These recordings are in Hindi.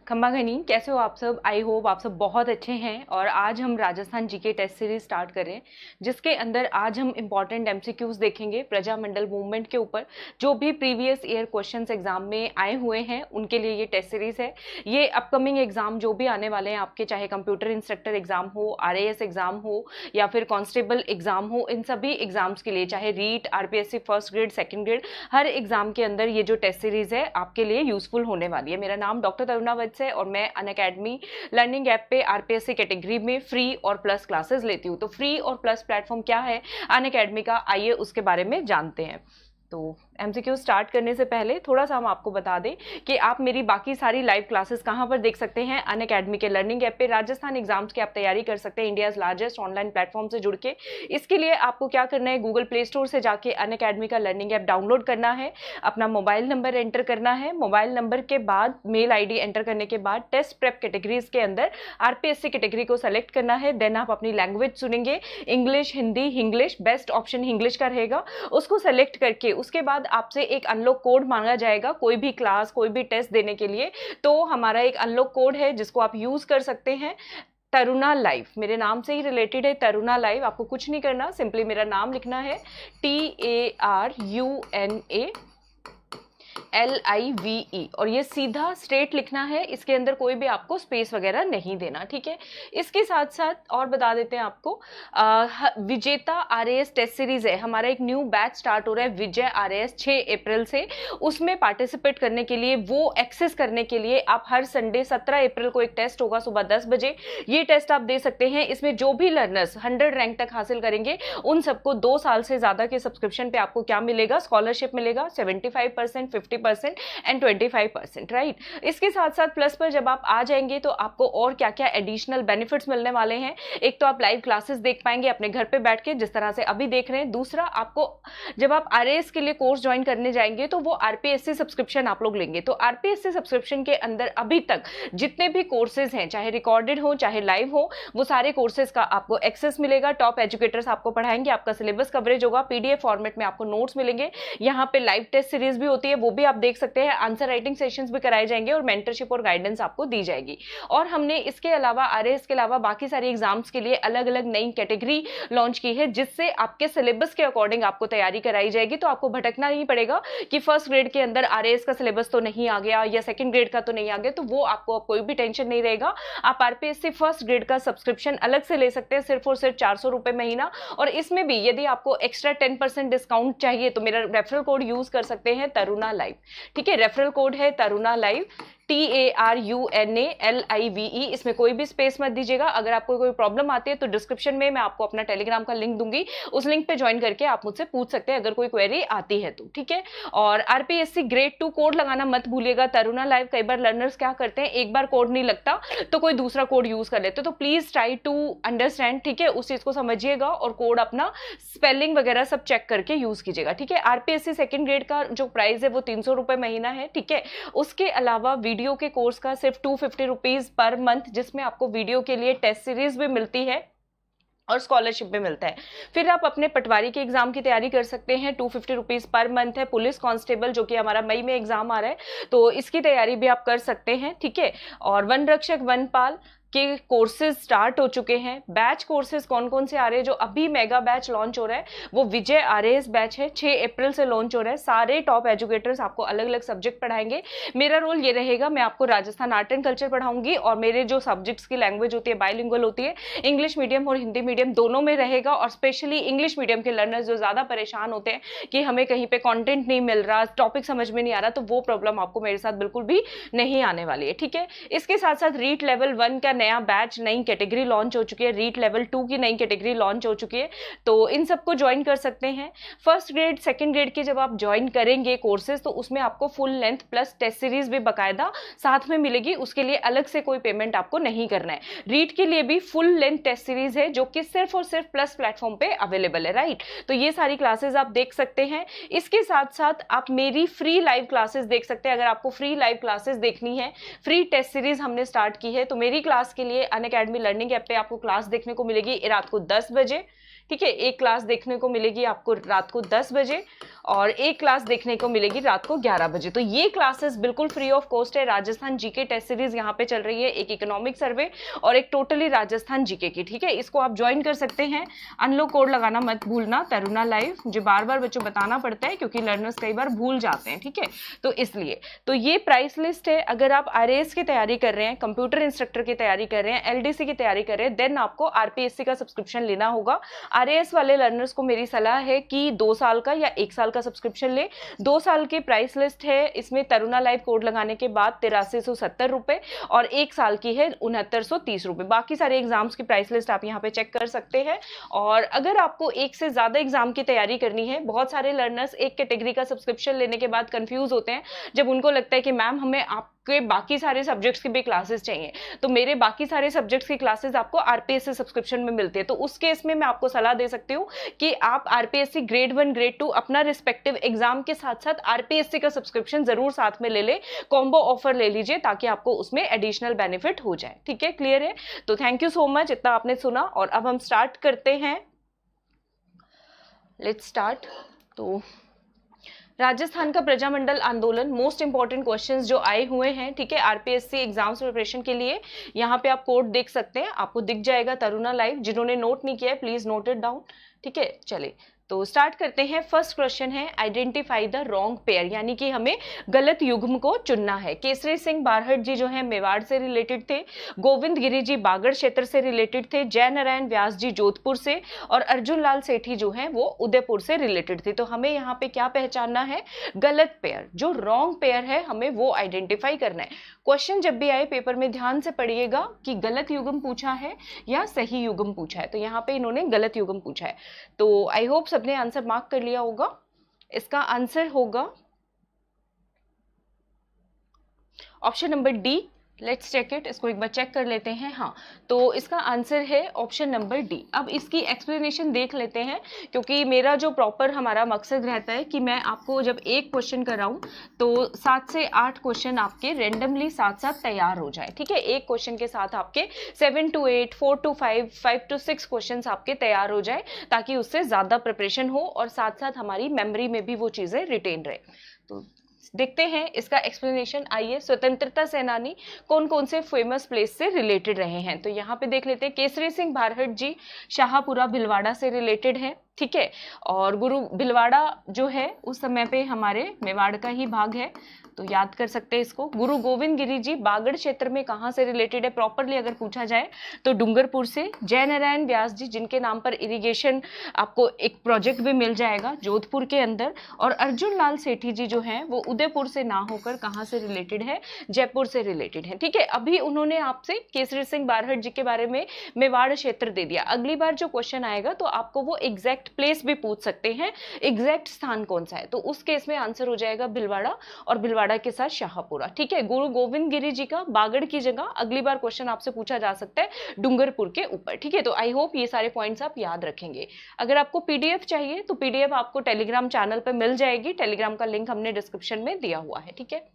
खम्मा घनी, कैसे हो आप सब? आई होप आप सब बहुत अच्छे हैं। और आज हम Rajasthan GK test series start करें, जिसके अंदर आज हम इंपॉर्टेंट एमसीक्यूज देखेंगे प्रजामंडल मूवमेंट के ऊपर। जो भी प्रीवियस ईयर क्वेश्चंस एग्जाम में आए हुए हैं उनके लिए ये टेस्ट सीरीज है। ये अपकमिंग एग्जाम जो भी आने वाले हैं आपके, चाहे कंप्यूटर इंस्ट्रक्टर एग्जाम हो, आरएएस एग्जाम हो या फिर कांस्टेबल एग्जाम हो, इन सभी एग्जाम्स के लिए, चाहे REET, RPSC first grade, second grade, हर एग्जाम के अंदर ये जो टेस्ट सीरीज है आपके लिए यूजफुल होने वाली है। मेरा नाम डॉक्टर तरुणा वत्स है और मैं अनअकैडमी लर्निंग ऐप पे आरपीएससी कैटेगरी में फ्री और प्लस क्लासेस लेती हूँ। तो फ्री और प्लस प्लेटफॉर्म क्या है अनअकैडमी का, आइए उसके बारे में जानते हैं। तो एमसीक्यू स्टार्ट करने से पहले थोड़ा सा हम आपको बता दें कि आप मेरी बाकी सारी लाइव क्लासेस कहां पर देख सकते हैं। अनअकैडमी के लर्निंग ऐप पे राजस्थान एग्जाम्स की आप तैयारी कर सकते हैं इंडियाज लार्जेस्ट ऑनलाइन प्लेटफॉर्म से जुड़ के। इसके लिए आपको क्या करना है, गूगल प्ले स्टोर से जाके अनअकैडमी का लर्निंग ऐप डाउनलोड करना है, अपना मोबाइल नंबर एंटर करना है, मोबाइल नंबर के बाद मेल आईडी एंटर करने के बाद टेस्ट प्रेप कैटेगरीज के अंदर आरपीएससी कैटेगरी को सेलेक्ट करना है। देन आप अपनी लैंग्वेज चुनेंगे, English, Hindi, English, best option English का रहेगा। उसको सेलेक्ट करके उसके बाद आपसे एक अनलॉक कोड मांगा जाएगा कोई भी क्लास, कोई भी टेस्ट देने के लिए। तो हमारा एक अनलॉक कोड है जिसको आप यूज कर सकते हैं, तरुणा लाइव। मेरे नाम से ही रिलेटेड है तरुणा लाइव। आपको कुछ नहीं करना, सिंपली मेरा नाम लिखना है TARUNALIVE और ये सीधा स्ट्रेट लिखना है, इसके अंदर कोई भी आपको स्पेस वगैरह नहीं देना, ठीक है। इसके साथ साथ और बता देते हैं आपको, विजेता आरएएस टेस्ट सीरीज है, हमारा एक न्यू बैच स्टार्ट हो रहा है विजय आरएएस 6 अप्रैल से। उसमें पार्टिसिपेट करने के लिए, वो एक्सेस करने के लिए आप हर संडे 17 अप्रैल को एक टेस्ट होगा सुबह 10 बजे। ये टेस्ट आप दे सकते हैं। इसमें जो भी लर्नर्स 100 रैंक तक हासिल करेंगे उन सबको 2 साल से ज्यादा के सब्सक्रिप्शन पे आपको क्या मिलेगा, स्कॉलरशिप मिलेगा 75%, 50% एंड 25%, राइट। इसके साथ साथ प्लस पर जब आप आ जाएंगे तो आपको और क्या क्या एडिशनल बेनिफिट्स मिलने वाले हैं। एक तो आप लाइव क्लासेस देख पाएंगे अपने घर पे बैठ के, जिस तरह से अभी देख रहे हैं। दूसरा, आपको जब आप आरएएस के लिए कोर्स ज्वाइन करने जाएंगे तो वो आरपीएससी सब्सक्रिप्शन आप लोग लेंगे। तो आरपीएससी सब्सक्रिप्शन के अंदर अभी तक जितने भी कोर्सेज हैं, चाहे रिकॉर्डेड हो चाहे लाइव हो, वो सारे कोर्सेज का आपको एक्सेस मिलेगा। टॉप एजुकेटर्स आपको पढ़ाएंगे, आपका सिलेबस कवरेज होगा, पीडीएफ फॉर्मेट में आपको नोट्स मिलेंगे। यहाँ पे लाइव टेस्ट सीरीज भी होती है, वो भी आप देख सकते हैं। आंसर राइटिंग सेशंस भी कराए जाएंगे और मेंटरशिप और गाइडेंस आपको दी जाएगी। और हमने इसके अलावा, आरएएस के अलावा बाकी सारी एग्जाम्स के लिए अलग अलग नई कैटेगरी लॉन्च की है, जिससे आपके सिलेबस के अकॉर्डिंग आपको तैयारी कराई जाएगी। तो आपको भटकना नहीं पड़ेगा कि फर्स्ट ग्रेड के अंदर आरएएस का सिलेबस तो नहीं आ गया या सेकंड ग्रेड का तो नहीं आ गया, तो वो आपको कोई भी टेंशन नहीं रहेगा। आप आरपीएससी फर्स्ट ग्रेड का सब्सक्रिप्शन अलग से ले सकते हैं, सिर्फ और सिर्फ 400 रुपए महीना। और इसमें भी यदि आपको एक्स्ट्रा 10% डिस्काउंट चाहिए तो मेरा रेफरल कोड यूज कर सकते हैं, तरुणा लाइव, ठीक है। रेफरल कोड है तरुणा लाइव, TARUNALIVE। इसमें कोई भी स्पेस मत दीजिएगा। अगर आपको कोई प्रॉब्लम आती है तो डिस्क्रिप्शन में मैं आपको अपना टेलीग्राम का लिंक दूंगी, उस लिंक पे ज्वाइन करके आप मुझसे पूछ सकते हैं अगर कोई क्वेरी आती है तो, ठीक है। और आरपीएससी ग्रेड 2 कोड लगाना मत भूलिएगा। तरुणा लाइव, कई बार लर्नर्स क्या करते हैं, एक बार कोड नहीं लगता तो कोई दूसरा कोड यूज कर लेते, तो प्लीज ट्राई टू अंडरस्टैंड, ठीक है, उस चीज को समझिएगा और कोड अपना स्पेलिंग वगैरह सब चेक करके यूज कीजिएगा, ठीक है। आरपीएससी सेकंड ग्रेड का जो प्राइस है वो 300 रुपए महीना है, ठीक है। उसके अलावा वीडियो के कोर्स का सिर्फ 250 रुपीज पर मंथ, जिसमें आपको वीडियो के लिए टेस्ट सीरीज भी मिलती है और स्कॉलरशिप भी मिलता है। फिर आप अपने पटवारी के एग्जाम की तैयारी कर सकते हैं, 250 रुपीज पर मंथ है। पुलिस कांस्टेबल जो कि हमारा मई में एग्जाम आ रहा है, तो इसकी तैयारी भी आप कर सकते हैं, ठीक है। और वन रक्षक वनपाल के कोर्सेज स्टार्ट हो चुके हैं। बैच कोर्सेज कौन कौन से आ रहे हैं, जो अभी मेगा बैच लॉन्च हो रहा है वो विजय आरएएस बैच है, 6 अप्रैल से लॉन्च हो रहा है। सारे टॉप एजुकेटर्स आपको अलग अलग सब्जेक्ट पढ़ाएंगे। मेरा रोल ये रहेगा, मैं आपको राजस्थान आर्ट एंड कल्चर पढ़ाऊंगी और मेरे जो सब्जेक्ट्स की लैंग्वेज होती है बाइलिंगुअल होती है, इंग्लिश मीडियम और हिंदी मीडियम दोनों में रहेगा। और स्पेशली इंग्लिश मीडियम के लर्नर्स जो ज्यादा परेशान होते हैं कि हमें कहीं पे कंटेंट नहीं मिल रहा, टॉपिक समझ में नहीं आ रहा, तो वो प्रॉब्लम आपको मेरे साथ बिल्कुल भी नहीं आने वाली है, ठीक है। इसके साथ साथ रीट लेवल 1 का नया बैच, नई कैटेगरी लॉन्च हो चुकी है, रीट लेवल 2 की नई कैटेगरी लॉन्च हो चुकी है, तो इन सबको ज्वाइन कर सकते हैं। फर्स्ट ग्रेड सेकंड ग्रेड के जब आप ज्वाइन करेंगे कोर्सेज, तो उसमें आपको full length plus test series भी बकायदा साथ में मिलेगी, उसके लिए अलग से कोई पेमेंट आपको नहीं करना है। रीट के लिए भी फुल लेंथ टेस्ट सीरीज है जो कि सिर्फ और सिर्फ प्लस प्लेटफॉर्म पे अवेलेबल है, राइट। तो ये सारी क्लासेस आप देख सकते हैं। इसके साथ साथ आप मेरी फ्री लाइव क्लासेस देख सकते हैं। अगर आपको फ्री लाइव क्लासेस देखनी है, फ्री टेस्ट सीरीज हमने स्टार्ट की है, तो मेरी क्लास के लिए अनअकैडमी लर्निंग ऐप पे आपको क्लास देखने को मिलेगी रात को 10 बजे, ठीक है। एक क्लास देखने को मिलेगी आपको रात को 10 बजे और एक क्लास देखने को मिलेगी रात को 11 बजे। तो ये क्लासेस बिल्कुल फ्री ऑफ कॉस्ट है। राजस्थान जीके टेस्ट सीरीज यहाँ पे चल रही है, एक इकोनॉमिक सर्वे और एक टोटली राजस्थान जीके की, ठीक है। इसको आप ज्वाइन कर सकते हैं। अनलॉक कोड लगाना मत भूलना, तरुणा लाइव, मुझे बार बार बच्चों बताना पड़ता है क्योंकि लर्नर्स कई बार भूल जाते हैं, ठीक है। तो इसलिए तो ये प्राइस लिस्ट है। अगर आप आरएएस की तैयारी कर रहे हैं, कंप्यूटर इंस्ट्रक्टर की तैयारी कर रहे हैं, एलडीसी की तैयारी कर रहे हैं, देन आपको आरपीएससी का सब्सक्रिप्शन लेना होगा। आरएएस वाले लर्नर्स को मेरी सलाह है कि 2 साल का या 1 साल का सब्सक्रिप्शन ले। 2 साल की प्राइस लिस्ट है, इसमें तरुणा लाइव कोड लगाने के बाद 8370 रुपए और 1 साल की है 6930 रुपए। बाकी सारे एग्जाम्स की प्राइस लिस्ट आप यहाँ पे चेक कर सकते हैं। और अगर आपको एक से ज्यादा एग्जाम की तैयारी करनी है, बहुत सारे लर्नर्स एक कैटेगरी का सब्सक्रिप्शन लेने के बाद कंफ्यूज होते हैं जब उनको लगता है कि मैम हमें आपके बाकी सारे सब्जेक्ट्स की भी क्लासेस चाहिए। तो मेरे बाकी सारे सब्जेक्ट्स की क्लासेस आपको आरपीएससी सब्सक्रिप्शन में मिलती है। तो उस केस में मैं आपको सलाह दे सकती हूँ कि आप आरपीएससी ग्रेड 1 ग्रेड 2 अपना रिस्पेक्टिव एग्जाम के साथ साथ आरपीएससी का सब्सक्रिप्शन जरूर साथ में ले ले, कॉम्बो ऑफर ले लीजिए ताकि आपको उसमें एडिशनल बेनिफिट हो जाए, ठीक है। क्लियर है? तो थैंक यू सो मच, इतना आपने सुना और अब हम स्टार्ट करते हैं। Let's start. तो राजस्थान का प्रजामंडल आंदोलन, मोस्ट इंपॉर्टेंट क्वेश्चंस जो आए हुए हैं, ठीक है, आरपीएससी एग्जाम्स प्रिपरेशन के लिए। यहाँ पे आप कोड देख सकते हैं, आपको दिख जाएगा तरुणा लाइव। जिन्होंने नोट नहीं किया है प्लीज नोट इट डाउन, ठीक है। चलिए तो स्टार्ट करते हैं। फर्स्ट क्वेश्चन है आइडेंटिफाई द रॉन्ग पेयर, यानी कि हमें गलत युग्म को चुनना है। केसरी सिंह बारहट जी जो है मेवाड़ से रिलेटेड थे, गोविंद गिरी जी बागड़ क्षेत्र से रिलेटेड थे, जय नारायण व्यास जी जोधपुर से और अर्जुन लाल सेठी जो है वो उदयपुर से रिलेटेड थे। तो हमें यहाँ पे क्या पहचानना है? गलत पेयर, जो रॉन्ग पेयर है हमें वो आइडेंटिफाई करना है। क्वेश्चन जब भी आए पेपर में ध्यान से पढ़िएगा कि गलत युग्म पूछा है या सही युग्म पूछा है। तो यहाँ पे इन्होंने गलत युग्म पूछा है। तो आई होप सबने आंसर मार्क कर लिया होगा। इसका आंसर होगा option number D. Let's check it, इसको एक बार चेक कर लेते हैं। हाँ, तो इसका आंसर है ऑप्शन नंबर डी। अब इसकी एक्सप्लेनेशन देख लेते हैं, क्योंकि मेरा जो प्रॉपर हमारा मकसद रहता है कि मैं आपको जब एक क्वेश्चन कराऊं तो 7 से 8 क्वेश्चन आपके रेंडमली साथ साथ तैयार हो जाए, ठीक है। एक क्वेश्चन के साथ आपके 7 to 8, 4 to 5, 5 to 6 क्वेश्चन आपके तैयार हो जाए, ताकि उससे ज्यादा प्रिपरेशन हो और साथ साथ हमारी मेमोरी में भी वो चीजें रिटेन रहे। तो देखते हैं इसका एक्सप्लेनेशन। आइए, स्वतंत्रता सेनानी कौन कौन से फेमस प्लेस से रिलेटेड रहे हैं। तो यहाँ पे देख लेते हैं, केसरी सिंह बारहट जी शाहपुरा भिलवाड़ा से रिलेटेड है, ठीक है। और गुरु भिलवाड़ा जो है उस समय पे हमारे मेवाड़ का ही भाग है, तो याद कर सकते हैं इसको। गुरु गोविंद गिरी जी बागड़ क्षेत्र में कहाँ से रिलेटेड है प्रॉपरली अगर पूछा जाए तो डूंगरपुर से। जय नारायण व्यास जी जिनके नाम पर इरिगेशन आपको एक प्रोजेक्ट भी मिल जाएगा जोधपुर के अंदर। और अर्जुन लाल सेठी जी जो हैं वो उदयपुर से ना होकर कहाँ से रिलेटेड है? जयपुर से रिलेटेड है, ठीक है। अभी उन्होंने आपसे केसरी सिंह बारहट जी के बारे में मेवाड़ क्षेत्र दे दिया। अगली बार जो क्वेश्चन आएगा तो आपको वो एग्जैक्ट प्लेस भी पूछ सकते हैं, एग्जैक्ट स्थान कौन सा है। तो उस केस में आंसर हो जाएगा भिलवाड़ा और भिलवाड़ा के साथ शाहपुरा, ठीक है। गुरु गोविंद गिरी जी का बागड़ की जगह अगली बार क्वेश्चन आपसे पूछा जा सकता है डूंगरपुर के ऊपर, ठीक है। तो आई होप ये सारे पॉइंट्स आप याद रखेंगे। अगर आपको पीडीएफ चाहिए तो पीडीएफ आपको टेलीग्राम चैनल पर मिल जाएगी, टेलीग्राम का लिंक हमने डिस्क्रिप्शन में दिया हुआ है, ठीक है।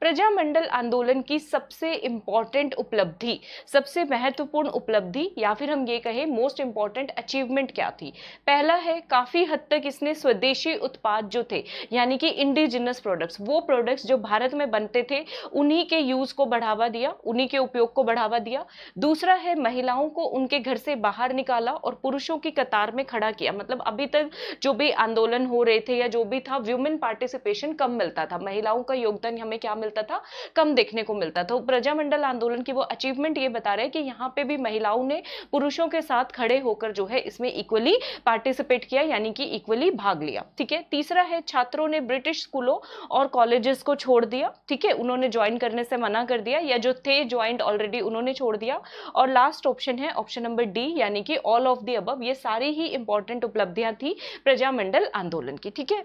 प्रजामंडल आंदोलन की सबसे इंपॉर्टेंट उपलब्धि, सबसे महत्वपूर्ण उपलब्धि या फिर हम ये कहें मोस्ट इंपॉर्टेंट अचीवमेंट क्या थी? पहला है, काफी हद तक इसने स्वदेशी उत्पाद जो थे यानी कि इंडिजिनस प्रोडक्ट्स, वो प्रोडक्ट्स जो भारत में बनते थे उन्हीं के यूज को बढ़ावा दिया, उन्हीं के उपयोग को बढ़ावा दिया। दूसरा है, महिलाओं को उनके घर से बाहर निकाला और पुरुषों की कतार में खड़ा किया। मतलब अभी तक जो भी आंदोलन हो रहे थे या जो भी था, वुमेन पार्टिसिपेशन कम मिलता था, महिलाओं का योगदान हमें क्या मिलता था? कम देखने को मिलता था। प्रजामंडल आंदोलन की वो अचीवमेंट ये बता रहे हैं कि यहाँ पे भी महिलाओं ने पुरुषों के साथ खड़े होकर जो है इसमें इक्वली पार्टिसिपेट किया, यानी कि इक्वली भाग लिया, ठीक है। तीसरा है, छात्रों ने ब्रिटिश स्कूलों और कॉलेजेस को छोड़ दिया, ठीक है, उन्होंने ज्वाइन करने से मना कर दिया, या जो थे ज्वाइंट ऑलरेडी उन्होंने छोड़ दिया। और लास्ट ऑप्शन है ऑप्शन नंबर डी, यानी कि ऑल ऑफ द अबव। ये सारी ही इंपॉर्टेंट उपलब्धियां थी प्रजामंडल आंदोलन की, ठीक है।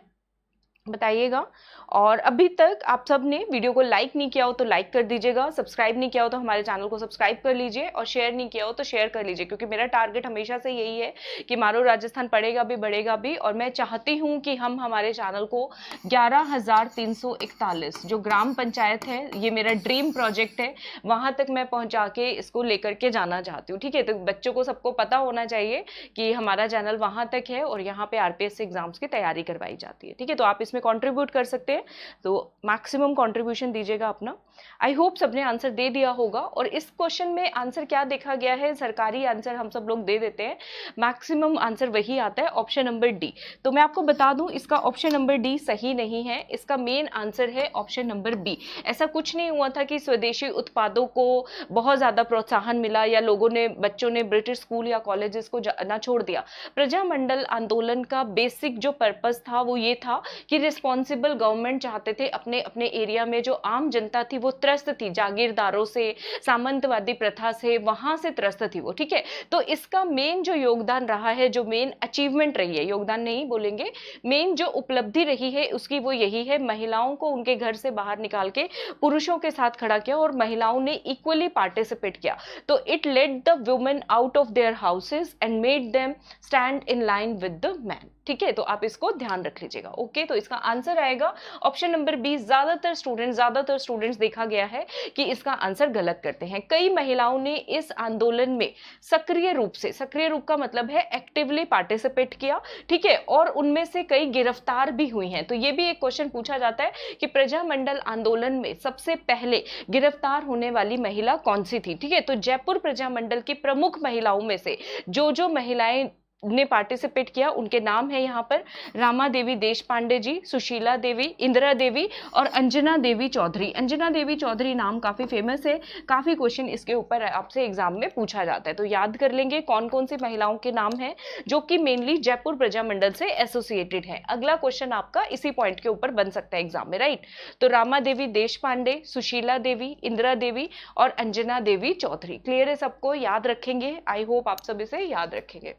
बताइएगा। और अभी तक आप सब ने वीडियो को लाइक नहीं किया हो तो लाइक कर दीजिएगा, सब्सक्राइब नहीं किया हो तो हमारे चैनल को सब्सक्राइब कर लीजिए, और शेयर नहीं किया हो तो शेयर कर लीजिए, क्योंकि मेरा टारगेट हमेशा से यही है कि मारो राजस्थान पढ़ेगा भी बढ़ेगा भी। और मैं चाहती हूँ कि हम हमारे चैनल को 11,341 जो ग्राम पंचायत है, ये मेरा ड्रीम प्रोजेक्ट है, वहां तक मैं पहुंचा के इसको लेकर के जाना चाहती हूँ। ठीक है, तो बच्चों को सबको पता होना चाहिए कि हमारा चैनल वहां तक है और यहाँ पे आरपीएससी एग्जाम्स की तैयारी करवाई जाती है। ठीक है, तो आप इसमें कंट्रीब्यूट कर सकते हैं, तो मैक्सिमम कंट्रीब्यूशन दीजिएगा अपना। आई होप सबने आंसर दे दिया होगा। और इस क्वेश्चन में आंसर क्या देखा गया है, सरकारी आंसर हम सब लोग दे देते हैं, मैक्सिमम आंसर वही आता है, ऑप्शन नंबर डी। तो मैं आपको बता दूं, इसका ऑप्शन नंबर डी सही नहीं है, इसका मेन आंसर है ऑप्शन नंबर बी। ऐसा कुछ नहीं हुआ था कि स्वदेशी उत्पादों को बहुत ज्यादा प्रोत्साहन मिला या लोगों ने, बच्चों ने ब्रिटिश स्कूल या कॉलेजेस को ना छोड़ दिया। प्रजामंडल आंदोलन का बेसिक जो पर्पस था वो ये था कि रिस्पॉन्सिबल गवर्नमेंट चाहते थे अपने अपने एरिया में जो आम जनता थी वो त्रस्त थी, जागीरदारों से, सामंतवादी प्रथा से, वहां से त्रस्त थी वो। ठीक है, तो इसका मेन जो योगदान रहा है, जो मेन अचीवमेंट रही है, योगदान नहीं बोलेंगे, मेन जो उपलब्धि रही है उसकी वो यही है, महिलाओं को उनके घर से बाहर निकाल के पुरुषों के साथ खड़ा किया और महिलाओं ने इक्वली पार्टिसिपेट किया। तो it let the women out of their houses and made them stand in line with the man. ठीक है, तो आप इसको ध्यान रख लीजिएगा। ओके, तो इसका आंसर आएगा ऑप्शन नंबर बी। ज्यादातर स्टूडेंट्स देखा गया है कि इसका आंसर गलत करते हैं। कई महिलाओं ने इस आंदोलन में सक्रिय रूप का मतलब है एक्टिवली पार्टिसिपेट किया। ठीक है, और उनमें से कई गिरफ्तार भी हुई हैं। तो ये भी एक क्वेश्चन पूछा जाता है कि प्रजामंडल आंदोलन में सबसे पहले गिरफ्तार होने वाली महिला कौन सी थी। ठीक है, तो जयपुर प्रजामंडल की प्रमुख महिलाओं में से जो महिलाएं ने पार्टिसिपेट किया उनके नाम है यहाँ पर, रामा देवी देशपांडे जी, सुशीला देवी, इंदिरा देवी और अंजना देवी चौधरी। अंजना देवी चौधरी नाम काफी फेमस है, काफी क्वेश्चन इसके ऊपर आपसे एग्जाम में पूछा जाता है, तो याद कर लेंगे कौन कौन सी महिलाओं के नाम है जो कि मेनली जयपुर प्रजामंडल से एसोसिएटेड है। अगला क्वेश्चन आपका इसी पॉइंट के ऊपर बन सकता है एग्जाम में, राइट। तो रामा देवी देशपांडे, सुशीला देवी, इंदिरा देवी और अंजना देवी चौधरी। क्लियर है सबको, याद रखेंगे, आई होप आप सब इसे याद रखेंगे।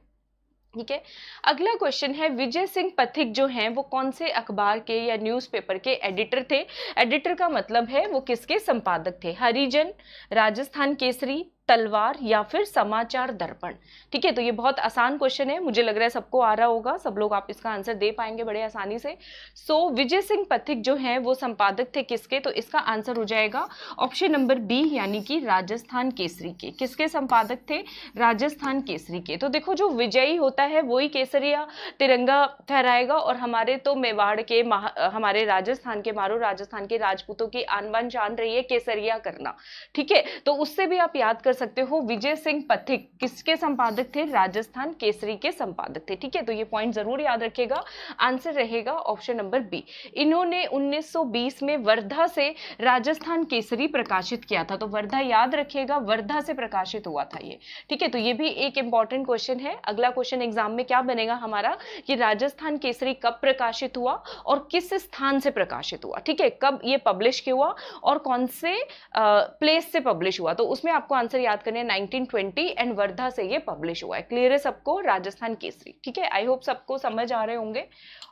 ठीक है, अगला क्वेश्चन है, विजय सिंह पथिक जो हैं वो कौन से अखबार के या न्यूज़पेपर के एडिटर थे। एडिटर का मतलब है वो किसके संपादक थे, हरिजन, राजस्थान केसरी, तलवार या फिर समाचार दर्पण। ठीक है, तो ये बहुत आसान क्वेश्चन है, मुझे लग रहा है सबको आ रहा होगा, सब लोग आप इसका आंसर दे पाएंगे बड़े आसानी से। सो विजय सिंह पथिक जो हैं वो संपादक थे किसके, तो इसका आंसर हो जाएगा ऑप्शन नंबर बी, यानी कि राजस्थान केसरी के। किसके संपादक थे, राजस्थान केसरी के। तो देखो, जो विजयी होता है वही केसरिया तिरंगा फहराएगा, और हमारे तो मेवाड़ के, हमारे राजस्थान के, मारो राजस्थान के राजपूतों की आन बान शान रही है केसरिया करना। ठीक है, तो उससे भी आप याद कर सकते हो, विजय सिंह पथिक किसके संपादक थे, राजस्थान केसरी के संपादक थे। ठीक है, तो ये पॉइंट जरूर याद रखिएगा, आंसर रहेगा ऑप्शन नंबर बी। इन्होंने 1920 में वर्धा से राजस्थान केसरी प्रकाशित किया था, तो वर्धा याद रखिएगा, वर्धा से प्रकाशित हुआ था ये। ठीक है, तो ये भी एक इंपॉर्टेंट क्वेश्चन है। अगला क्वेश्चन एग्जाम में क्या बनेगा हमारा, कि राजस्थान केसरी कब प्रकाशित हुआ और किस स्थान से प्रकाशित हुआ। ठीक है, कब ये पब्लिश हुआ और कौन से प्लेस से पब्लिश हुआ, तो उसमें आपको आंसर याद करने 1920 एंड वर्धा से ये पब्लिश हुआ है। क्लियर है सबको, राजस्थान केसरी। ठीक है, आई होप सबको समझ आ रहे होंगे,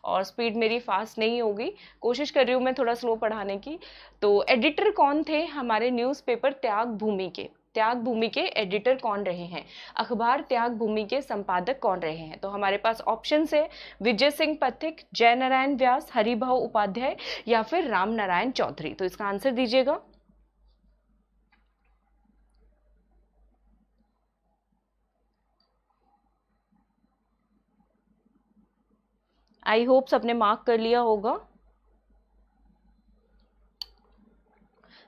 और स्पीड मेरी फास्ट नहीं होगी, कोशिश कर रही हूँ मैं थोड़ा स्लो पढ़ाने की। तो एडिटर कौन थे हमारे न्यूज़पेपर त्याग भूमि के, त्याग भूमि के एडिटर कौन रहे हैं, अखबार त्याग भूमि के संपादक कौन रहे हैं। तो हमारे पास ऑप्शन है विजय सिंह पथिक, जय नारायण व्यास, हरिभाऊ उपाध्याय या फिर राम नारायण चौधरी। तो इसका आंसर दीजिएगा। आई होप सबने मार्क कर लिया होगा।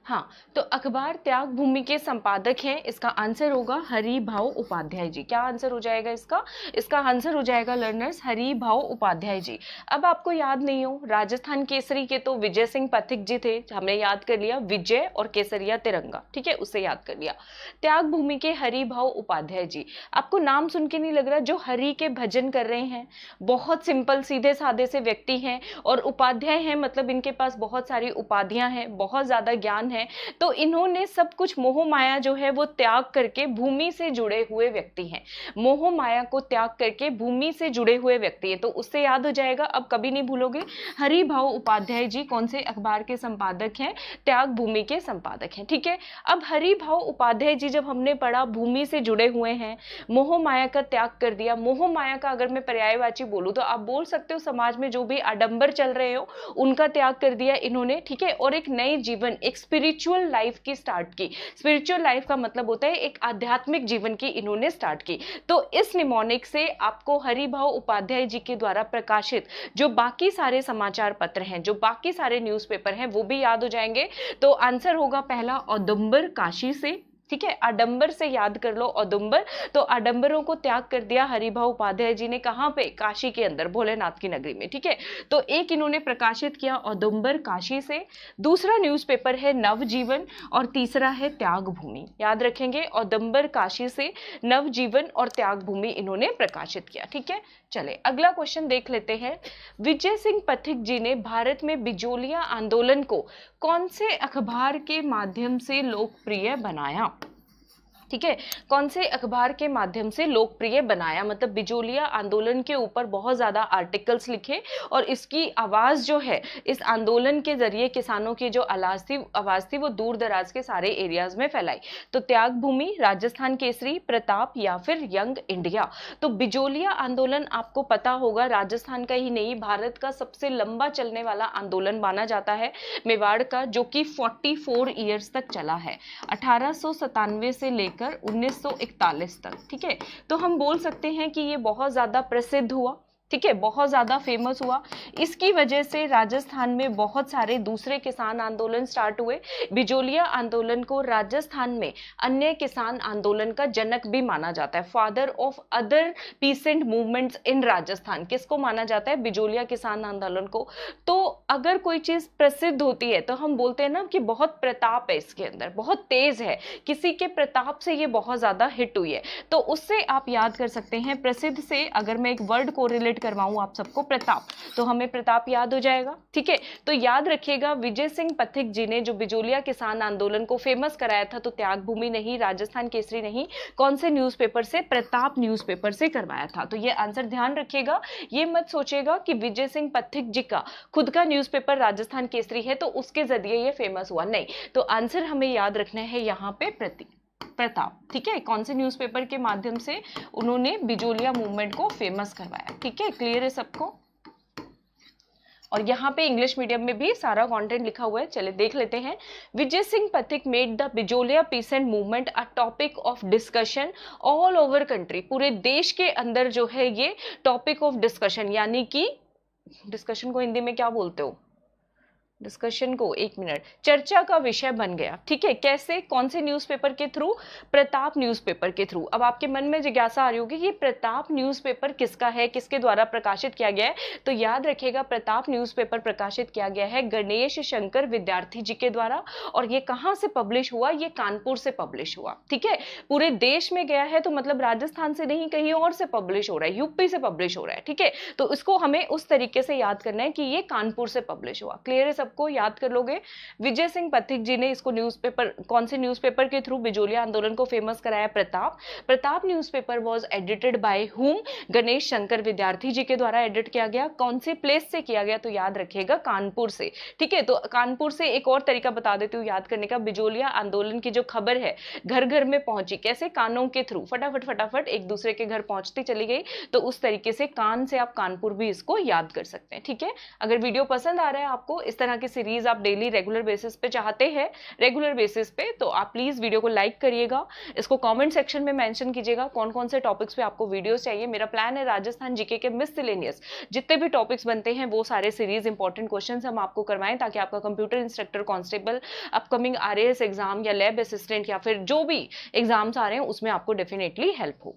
हाँ, तो अखबार त्याग भूमि के संपादक हैं, इसका आंसर होगा हरिभाऊ उपाध्याय जी। क्या आंसर हो जाएगा इसका, इसका आंसर हो जाएगा लर्नर्स हरिभाऊ उपाध्याय जी। अब आपको याद नहीं हो, राजस्थान केसरी के तो विजय सिंह पथिक जी थे, हमने याद कर लिया, विजय और केसरिया तिरंगा। ठीक है, उससे याद कर लिया। त्याग भूमि के हरिभाऊ उपाध्याय जी, आपको नाम सुन के नहीं लग रहा जो हरि के भजन कर रहे हैं, बहुत सिंपल सीधे साधे से व्यक्ति हैं, और उपाध्याय हैं मतलब इनके पास बहुत सारी उपाधियां हैं, बहुत ज्यादा ज्ञान है, हैं, तो इन्होंने सब कुछ मोह माया जो है वो त्याग करके भूमि से जुड़े हुए व्यक्ति हैं। मोह माया को त्याग करके भूमि से जुड़े हुए व्यक्ति हैं, तो उससे याद हो जाएगा, अब कभी नहीं भूलोगे। हरिभाऊ उपाध्याय जी कौन से अखबार के संपादक हैं? त्याग भूमि के संपादक हैं। ठीक है, अब हरिभाऊ उपाध्याय जी जब हमने पढ़ा भूमि से जुड़े हुए हैं, मोह माया का त्याग कर दिया। मोह माया का अगर मैं पर्यायवाची बोलूं तो आप बोल सकते हो समाज में जो भी आडंबर चल रहे हो उनका त्याग कर दिया इन्होंने। ठीक है, और एक नए जीवन, एक स्पिरिचुअल लाइफ की स्टार्ट की। स्पिरिचुअल लाइफ का मतलब होता है एक आध्यात्मिक जीवन की इन्होंने स्टार्ट की। तो इस निमोनिक से आपको हरिभाऊ उपाध्याय जी के द्वारा प्रकाशित जो बाकी सारे समाचार पत्र हैं, जो बाकी सारे न्यूज़पेपर हैं, वो भी याद हो जाएंगे। तो आंसर होगा पहला औदुंबर काशी से। ठीक है, आडंबर से याद कर लो औदुंबर। तो आडंबरों को त्याग कर दिया हरिभाऊ उपाध्याय जी ने, कहां पे? काशी के अंदर, भोलेनाथ की नगरी में। ठीक है, तो एक इन्होंने प्रकाशित किया औदुंबर काशी से, दूसरा न्यूज़पेपर है नवजीवन और तीसरा है त्याग भूमि। याद रखेंगे, औदुंबर काशी से, नवजीवन और त्याग भूमि इन्होंने प्रकाशित किया। ठीक है, चले अगला क्वेश्चन देख लेते हैं। विजय सिंह पथिक जी ने भारत में बिजोलिया आंदोलन को कौन से अखबार के माध्यम से लोकप्रिय बनाया? ठीक है, कौन से अखबार के माध्यम से लोकप्रिय बनाया, मतलब बिजोलिया आंदोलन के ऊपर बहुत ज्यादा आर्टिकल्स लिखे और इसकी आवाज जो है, इस आंदोलन के जरिए किसानों की जो आवाज थी वो दूर दराज के सारे एरियाज में फैलाई। तो त्याग भूमि, राजस्थान केसरी, प्रताप या फिर यंग इंडिया। तो बिजोलिया आंदोलन आपको पता होगा राजस्थान का ही नहीं, भारत का सबसे लंबा चलने वाला आंदोलन माना जाता है, मेवाड़ का, जो कि 44 ईयर्स तक चला है, 1897 से लेकर 1941 तक। ठीक है, तो हम बोल सकते हैं कि ये बहुत ज्यादा प्रसिद्ध हुआ। ठीक है, बहुत ज्यादा फेमस हुआ। इसकी वजह से राजस्थान में बहुत सारे दूसरे किसान आंदोलन स्टार्ट हुए। बिजोलिया आंदोलन को राजस्थान में अन्य किसान आंदोलन का जनक भी माना जाता है, father of other pheasant movements इन राजस्थान। किसको माना जाता है? बिजोलिया किसान आंदोलन को। तो अगर कोई चीज प्रसिद्ध होती है तो हम बोलते हैं ना कि बहुत प्रताप है इसके अंदर, बहुत तेज है, किसी के प्रताप से ये बहुत ज्यादा हिट हुई है। तो उससे आप याद कर सकते हैं, प्रसिद्ध से अगर मैं एक वर्ड को रिलेट करवाऊं आप सबको, प्रताप, तो हमें प्रताप याद हो जाएगा। ठीक है, तो याद रखिएगा विजय सिंह पथिक जी ने जो बिजोलिया किसान आंदोलन को फेमस कराया था, तो त्याग भूमि नहीं, राजस्थान केसरी नहीं, कौन से न्यूज़पेपर से? प्रताप न्यूज़पेपर से करवाया था। तो ये आंसर ध्यान रखिएगा, ये मत सोचेगा कि विजय सिंह पथिक जी का खुद का न्यूज़पेपर राजस्थान केसरी है तो उसके जरिए ये फेमस हुआ, नहीं। तो आंसर हमें याद रखना है यहाँ पे प्रताप। ठीक है, कौन से न्यूज़पेपर के माध्यम से उन्होंने बिजोलिया मूवमेंट को फेमस करवाया। ठीक है, क्लियर है सबको? और यहाँ पे इंग्लिश मीडियम में भी सारा कंटेंट लिखा हुआ है, चले देख लेते हैं। विजय सिंह पथिक made the Bijolia pheasant movement a topic of discussion all over country. पूरे देश के अंदर जो है ये टॉपिक ऑफ डिस्कशन, यानी कि डिस्कशन को हिंदी में क्या बोलते हो? डिस्कशन को, एक मिनट, चर्चा का विषय बन गया। ठीक है, कैसे? कौन से न्यूज़पेपर के थ्रू? प्रताप न्यूज़पेपर के थ्रू। अब आपके मन में जिज्ञासा आ रही होगी कि प्रताप न्यूज़पेपर किसका है, किसके द्वारा प्रकाशित किया गया है? तो याद रखिएगा, प्रताप न्यूज़पेपर प्रकाशित किया गया है गणेश शंकर विद्यार्थी जी के द्वारा। और ये कहाँ से पब्लिश हुआ? ये कानपुर से पब्लिश हुआ। ठीक है, पूरे देश में गया है तो मतलब राजस्थान से नहीं, कहीं और से पब्लिश हो रहा है, यूपी से पब्लिश हो रहा है। ठीक है, तो इसको हमें उस तरीके से याद करना है कि ये कानपुर से पब्लिश हुआ। क्लियर है को याद कर लोगे? विजय सिंह पथिक जी ने इसको न्यूज़पेपर, कौन से न्यूज़पेपर के थ्रू बिजोलिया आंदोलन को फेमस कराया? Pratap newspaper was edited by whom? Ganesh Shankar विद्यार्थी जी के द्वारा एडिट किया गया। कौन से प्लेस से किया गया? तो याद रखिएगा कानपुर से। ठीक है, तो कानपुर से एक और तरीका बता देती हूँ याद करने का। बिजोलिया आंदोलन की जो खबर है घर घर में पहुंची, कैसे? कानों के थ्रू, फटाफट एक दूसरे के घर पहुंचती चली गई। तो उस तरीके से कान से आप कानपुर भी इसको याद कर सकते हैं। ठीक है, अगर वीडियो पसंद आ रहा है आपको, इस तरह की सीरीज आप डेली रेगुलर बेसिस पे चाहते हैं, रेगुलर बेसिस पे, तो आप प्लीज वीडियो को लाइक करिएगा, इसको कमेंट सेक्शन में मेंशन कीजिएगा कौन कौन से टॉपिक्स पे आपको वीडियोस चाहिए। मेरा प्लान है राजस्थान जीके के मिसलेनियस जितने भी टॉपिक्स बनते हैं वो सारे सीरीज इंपॉर्टेंट क्वेश्चंस हम आपको करवाएं, ताकि आपका computer instructor, constable, upcoming RAS exam या लैब असिस्टेंट या फिर जो भी एग्जाम्स आ रहे हैं उसमें आपको डेफिनेटली हेल्प हो।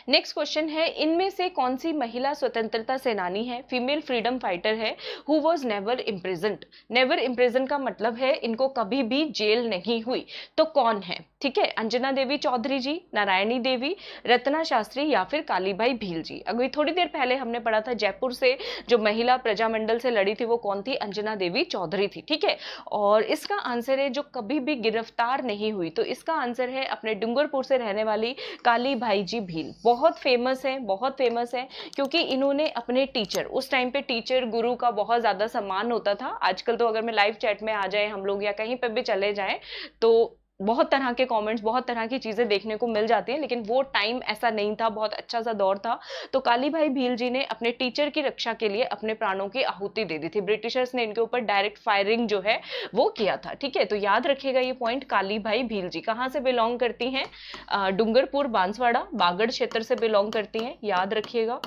नेक्स्ट क्वेश्चन है, इनमें से कौन सी महिला स्वतंत्रता सेनानी है, फीमेल फ्रीडम फाइटर है, who was never imprisoned? Never imprison का मतलब है इनको कभी भी जेल नहीं हुई। तो कौन है? ठीक है, अंजना देवी चौधरी जी, नारायणी देवी, रत्ना शास्त्री या फिर कालीबाई भील जी। अभी थोड़ी देर पहले हमने पढ़ा था जयपुर से जो महिला प्रजामंडल से लड़ी थी वो कौन थी, अंजना देवी चौधरी थी। ठीक है, और इसका आंसर है जो कभी भी गिरफ्तार नहीं हुई, तो इसका आंसर है अपने डूंगरपुर से रहने वाली कालीबाई जी भील। बहुत फेमस है, बहुत फेमस है, क्योंकि इन्होंने अपने टीचर, उस टाइम पे टीचर गुरु का बहुत ज्यादा सम्मान होता था। आजकल तो अगर मैं लाइव चैट में आ जाए हम लोग या कहीं पर भी चले जाएं तो बहुत तरह के कमेंट्स, बहुत तरह की चीजें देखने को मिल जाती हैं, लेकिन वो टाइम ऐसा नहीं था, बहुत अच्छा सा दौर था। तो कालीबाई भील जी ने अपने टीचर की रक्षा के लिए अपने प्राणों की आहुति दे दी थी। ब्रिटिशर्स ने इनके ऊपर डायरेक्ट फायरिंग जो है वो किया था। ठीक है, तो याद रखिएगा ये पॉइंट। कालीबाई भील जी कहाँ से बिलोंग करती हैं, डूंगरपुर, बांसवाड़ा, बागड़ क्षेत्र से बिलोंग करती हैं, याद रखिएगा,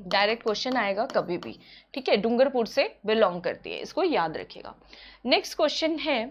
डायरेक्ट क्वेश्चन आएगा कभी भी। ठीक है, डूंगरपुर से बिलोंग करती है, इसको याद रखिएगा। नेक्स्ट क्वेश्चन है,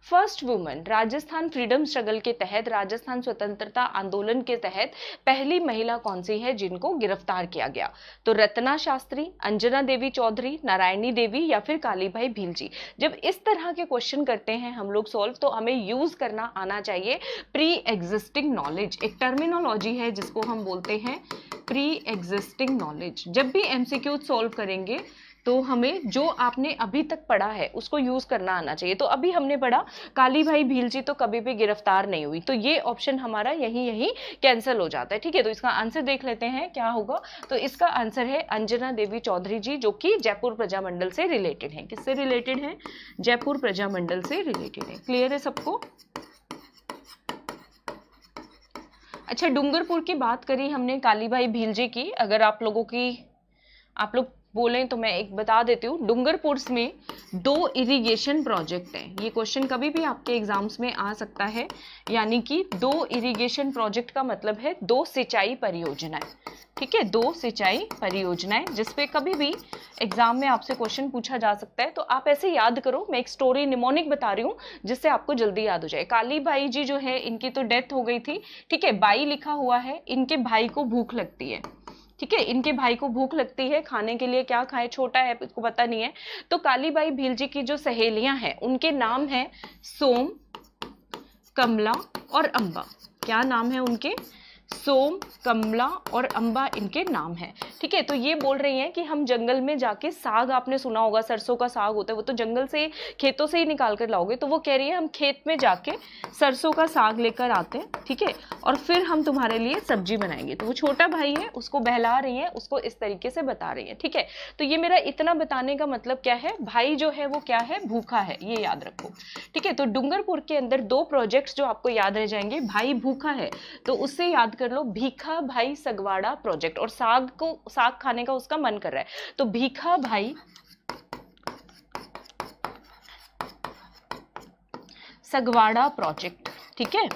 first woman, Rajasthan freedom struggle के तहत, राजस्थान स्वतंत्रता आंदोलन के तहत पहली महिला कौन सी है जिनको गिरफ्तार किया गया? तो रत्ना शास्त्री, अंजना देवी चौधरी, नारायणी देवी या फिर कालीबाई भील जी। जब इस तरह के क्वेश्चन करते हैं हम लोग सॉल्व, तो हमें यूज करना आना चाहिए प्री एग्जिस्टिंग नॉलेज। एक टर्मिनोलॉजी है जिसको हम बोलते हैं प्री एग्जिस्टिंग नॉलेज। जब भी एमसीक्यू सॉल्व करेंगे तो हमें जो आपने अभी तक पढ़ा है उसको यूज करना आना चाहिए। तो अभी हमने पढ़ा कालीबाई भील जी तो कभी भी गिरफ्तार नहीं हुई, तो ये ऑप्शन हमारा यही कैंसिल हो जाता है। ठीक है, तो इसका आंसर देख लेते हैं क्या होगा। तो इसका आंसर है अंजना देवी चौधरी जी, जो कि जयपुर प्रजामंडल से रिलेटेड है। किससे रिलेटेड है? जयपुर प्रजामंडल से रिलेटेड है। क्लियर है सबको? अच्छा, डूंगरपुर की बात करी हमने कालीबाई भील जी की। अगर आप लोग बोलें तो मैं एक बता देती हूँ, डूंगरपुर में 2 इरिगेशन प्रोजेक्ट हैं। ये क्वेश्चन कभी भी आपके एग्जाम्स में आ सकता है, यानी कि 2 इरिगेशन प्रोजेक्ट का मतलब है 2 सिंचाई परियोजनाएं। ठीक है, 2 सिंचाई परियोजनाएं, जिसपे कभी भी एग्जाम में आपसे क्वेश्चन पूछा जा सकता है। तो आप ऐसे याद करो, मैं एक स्टोरी निमोनिक बता रही हूँ जिससे आपको जल्दी याद हो जाए। कालीबाई जी जो है इनकी तो डेथ हो गई थी। ठीक है, बाई लिखा हुआ है, इनके भाई को भूख लगती है। ठीक है, इनके भाई को भूख लगती है, खाने के लिए क्या खाए, छोटा है इसको पता नहीं है। तो कालीबाई भील जी की जो सहेलियां हैं उनके नाम है सोम, कमला और अंबा। क्या नाम है उनके? सोम, कमला और अंबा इनके नाम है। ठीक है, तो ये बोल रही हैं कि हम जंगल में जाके साग, आपने सुना होगा सरसों का साग होता है, वो तो जंगल से खेतों से ही निकाल कर लाओगे। तो वो कह रही है हम खेत में जाके सरसों का साग लेकर आते हैं, ठीक है, और फिर हम तुम्हारे लिए सब्जी बनाएंगे। तो वो छोटा भाई है, उसको बहला रही है, उसको इस तरीके से बता रही है। ठीक है, तो ये मेरा इतना बताने का मतलब क्या है, भाई जो है वो क्या है, भूखा है, ये याद रखो। ठीक है, तो डूंगरपुर के अंदर 2 प्रोजेक्ट्स जो आपको याद रह जाएंगे। भाई भूखा है तो उससे याद कर लो भीखा भाई सगवाड़ा प्रोजेक्ट, और साग खाने का उसका मन कर रहा है तो भीखा भाई सगवाड़ा प्रोजेक्ट। ठीक है,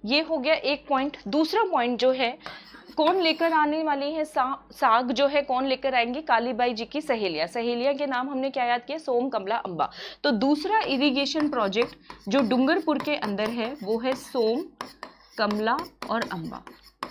ये हो गया एक पॉइंट। दूसरा पॉइंट जो है, कौन लेकर आने वाली है साग जो है, कौन लेकर आएंगे? कालीबाई जी की सहेलियां। सहेलियां के नाम हमने क्या याद किया? सोम, कमला, अंबा। तो दूसरा इरिगेशन प्रोजेक्ट जो डूंगरपुर के अंदर है वो है सोम, कमला और अंबा।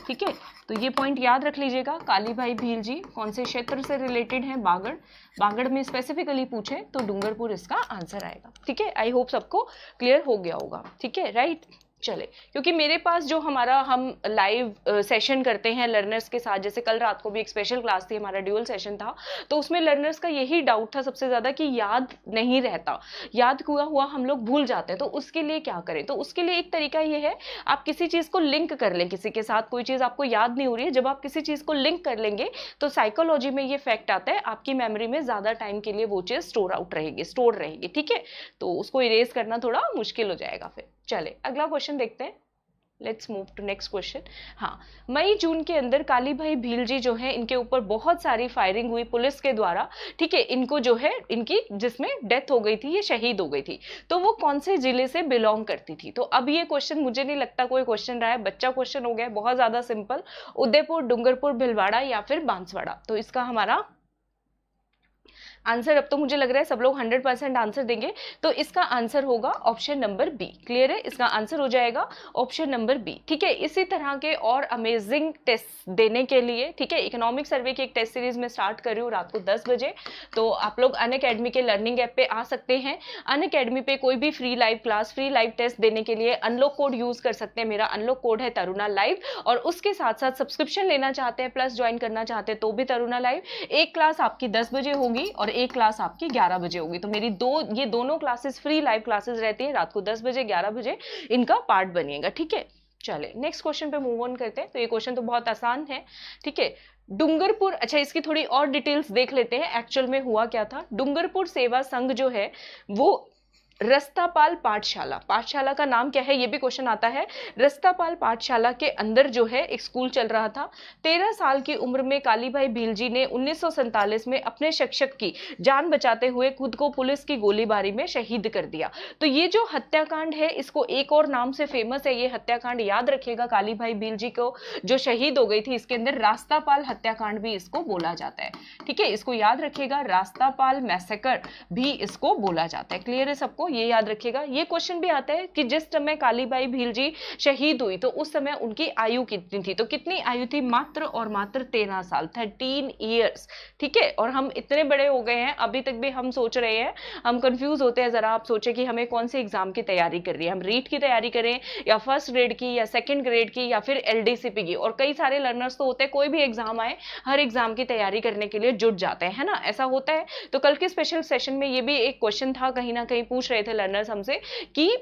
ठीक है, तो ये पॉइंट याद रख लीजिएगा। कालीबाई भील जी कौन से क्षेत्र से रिलेटेड है? बागड़। बागड़ में स्पेसिफिकली पूछे तो डूंगरपुर इसका आंसर आएगा। ठीक है, आई होप सबको क्लियर हो गया होगा। ठीक है, राइट। चले, क्योंकि मेरे पास जो हम लाइव सेशन करते हैं लर्नर्स के साथ, जैसे कल रात को भी एक स्पेशल क्लास थी, हमारा ड्यूअल सेशन था, तो उसमें लर्नर्स का यही डाउट था सबसे ज्यादा कि याद नहीं रहता, याद हुआ हम लोग भूल जाते हैं। तो उसके लिए क्या करें? तो उसके लिए एक तरीका ये है, आप किसी चीज को लिंक कर लें किसी के साथ। कोई चीज आपको याद नहीं हो रही है, जब आप किसी चीज को लिंक कर लेंगे तो साइकोलॉजी में ये फैक्ट आता है, आपकी मेमोरी में ज्यादा टाइम के लिए वो चीज स्टोर रहेगी। ठीक है, तो उसको इरेज करना थोड़ा मुश्किल हो जाएगा फिर। चले, अगला क्वेश्चन देखते हैं। Let's move to next question. हाँ, मई जून के अंदर कालीबाई भील जी जो है, इनके ऊपर बहुत सारी फायरिंग हुई पुलिस के द्वारा। ठीक है, इनको जो है इनकी जिसमें डेथ हो गई थी, ये शहीद हो गई थी। तो वो कौन से जिले से बिलोंग करती थी? तो अब ये क्वेश्चन मुझे नहीं लगता कोई क्वेश्चन रहा है, बच्चा क्वेश्चन हो गया, बहुत ज्यादा सिंपल। उदयपुर, डूंगरपुर, भीलवाड़ा या फिर बांसवाड़ा। तो इसका हमारा आंसर अब तो मुझे लग रहा है सब लोग 100% आंसर देंगे, तो इसका आंसर होगा ऑप्शन नंबर बी। क्लियर है, इसका आंसर हो जाएगा ऑप्शन नंबर बी। ठीक है, इसी तरह के और अमेजिंग टेस्ट देने के लिए, ठीक है, इकोनॉमिक सर्वे की एक टेस्ट सीरीज में स्टार्ट कर रही हूँ रात को 10 बजे, तो आप लोग अनअकैडमी के लर्निंग ऐप पे आ सकते हैं। अनअकैडमी पे कोई भी free live class, free live test देने के लिए अनलॉक कोड यूज कर सकते हैं। मेरा अनलॉक कोड है तरुणा लाइव, और उसके साथ साथ सब्सक्रिप्शन लेना चाहते हैं प्लस ज्वाइन करना चाहते हैं तो भी तरुणा लाइव। एक क्लास आपकी 10 बजे होगी और एक क्लास आपकी 11 बजे होगी, तो मेरी ये दोनों क्लासेस फ्री लाइव क्लासेस रहती है रात को 10 बजे 11 बजे, इनका पार्ट बनिएगा। ठीक है, चले नेक्स्ट क्वेश्चन पे मूव ऑन करते हैं। तो ये क्वेश्चन तो बहुत आसान है। ठीक है, डूंगरपुर, अच्छा इसकी थोड़ी और डिटेल्स देख लेते हैं एक्चुअल में हुआ क्या था। डूंगरपुर सेवा संघ जो है वो रस्तापाल पाठशाला, पाठशाला का नाम क्या है ये भी क्वेश्चन आता है। रस्तापाल पाठशाला के अंदर जो है एक स्कूल चल रहा था। 13 साल की उम्र में कालीभाई भीलजी ने 1947 में अपने शिक्षक की जान बचाते हुए खुद को पुलिस की गोलीबारी में शहीद कर दिया। तो ये जो हत्याकांड है इसको एक और नाम से फेमस है ये हत्याकांड, याद रखिएगा। कालीभाई भीलजी को जो शहीद हो गई थी इसके अंदर रास्तापाल हत्याकांड भी इसको बोला जाता है। ठीक है, इसको याद रखिएगा, रास्तापाल मैसेकर भी इसको बोला जाता है। क्लियर है सबको, ये याद रखिएगा। ये क्वेश्चन भी आता है कि जिस समय कालीबाई भीलजी शहीद हुई तो उस समय उनकी आयु कितनी थी, तो कितनी आयु थी, मात्र और मात्र 13 साल, 13 ईयर्स। ठीक है, और हम इतने बड़े हो गए हैं अभी तक भी हम सोच रहे हैं, हम कंफ्यूज होते हैं। जरा आप सोचे कि हमें कौन से एग्जाम की तैयारी कर रही है, हम रीट की तैयारी करें या फर्स्ट ग्रेड की या सेकंड ग्रेड की या फिर एलडीसीपी की। और कई सारे लर्नर्स तो होते हैं कोई भी एग्जाम आए हर एग्जाम की तैयारी करने के लिए जुट जाते हैं, है ना, ऐसा होता है। तो कल के स्पेशल सेशन में ये भी एक क्वेश्चन था, कहीं ना कहीं पूछ रहे थे लर्नर्स हमसे कि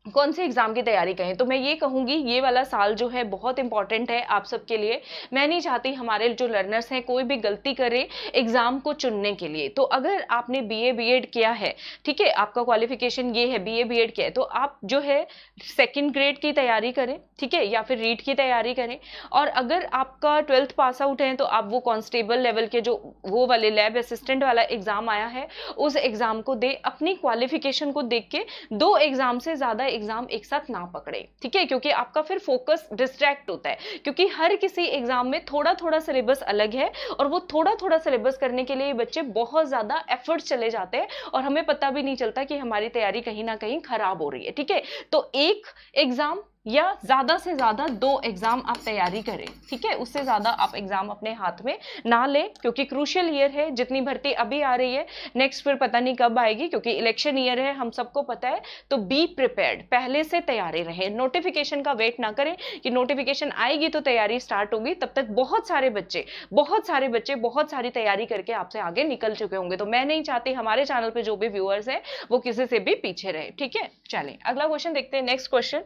कौन से एग्जाम की तैयारी करें। तो मैं ये कहूंगी ये वाला साल जो है बहुत इंपॉर्टेंट है आप सबके लिए। मैं नहीं चाहती हमारे जो लर्नर्स हैं कोई भी गलती करे एग्जाम को चुनने के लिए। तो अगर आपने बीए बीएड किया है, ठीक है, आपका क्वालिफिकेशन ये है, बीए बीएड किया है, तो आप जो है सेकंड ग्रेड की तैयारी करें, ठीक है, या फिर रीट की तैयारी करें। और अगर आपका 12th पास आउट है तो आप वो कांस्टेबल लेवल के जो वो वाले लैब असिस्टेंट वाला एग्जाम आया है उस एग्जाम को दे। अपनी क्वालिफिकेशन को देख के 2 एग्जाम से ज्यादा एग्जाम एक साथ ना पकड़े, ठीक है, क्योंकि आपका फिर फोकस डिस्ट्रैक्ट होता है। क्योंकि हर किसी एग्जाम में थोड़ा थोड़ा सिलेबस अलग है और वो थोड़ा थोड़ा सिलेबस करने के लिए बच्चे बहुत ज्यादा एफर्ट्स चले जाते हैं और हमें पता भी नहीं चलता कि हमारी तैयारी कहीं ना कहीं खराब हो रही है। ठीक है, तो एक एग्जाम या ज्यादा से ज्यादा 2 एग्जाम आप तैयारी करें, ठीक है, उससे ज्यादा आप एग्जाम अपने हाथ में ना लें, क्योंकि क्रूशियल ईयर है। जितनी भर्ती अभी आ रही है नेक्स्ट फिर पता नहीं कब आएगी, क्योंकि इलेक्शन ईयर है, हम सबको पता है। तो बी प्रिपेयर्ड, पहले से तैयारी रहे, नोटिफिकेशन का वेट ना करें कि नोटिफिकेशन आएगी तो तैयारी स्टार्ट होगी। तब तक बहुत सारे बच्चे बहुत सारी तैयारी करके आपसे आगे निकल चुके होंगे। तो मैं नहीं चाहती हमारे चैनल पे जो भी व्यूअर्स है वो किसी से भी पीछे रहे। ठीक है, चलें अगला क्वेश्चन देखते हैं। Next question,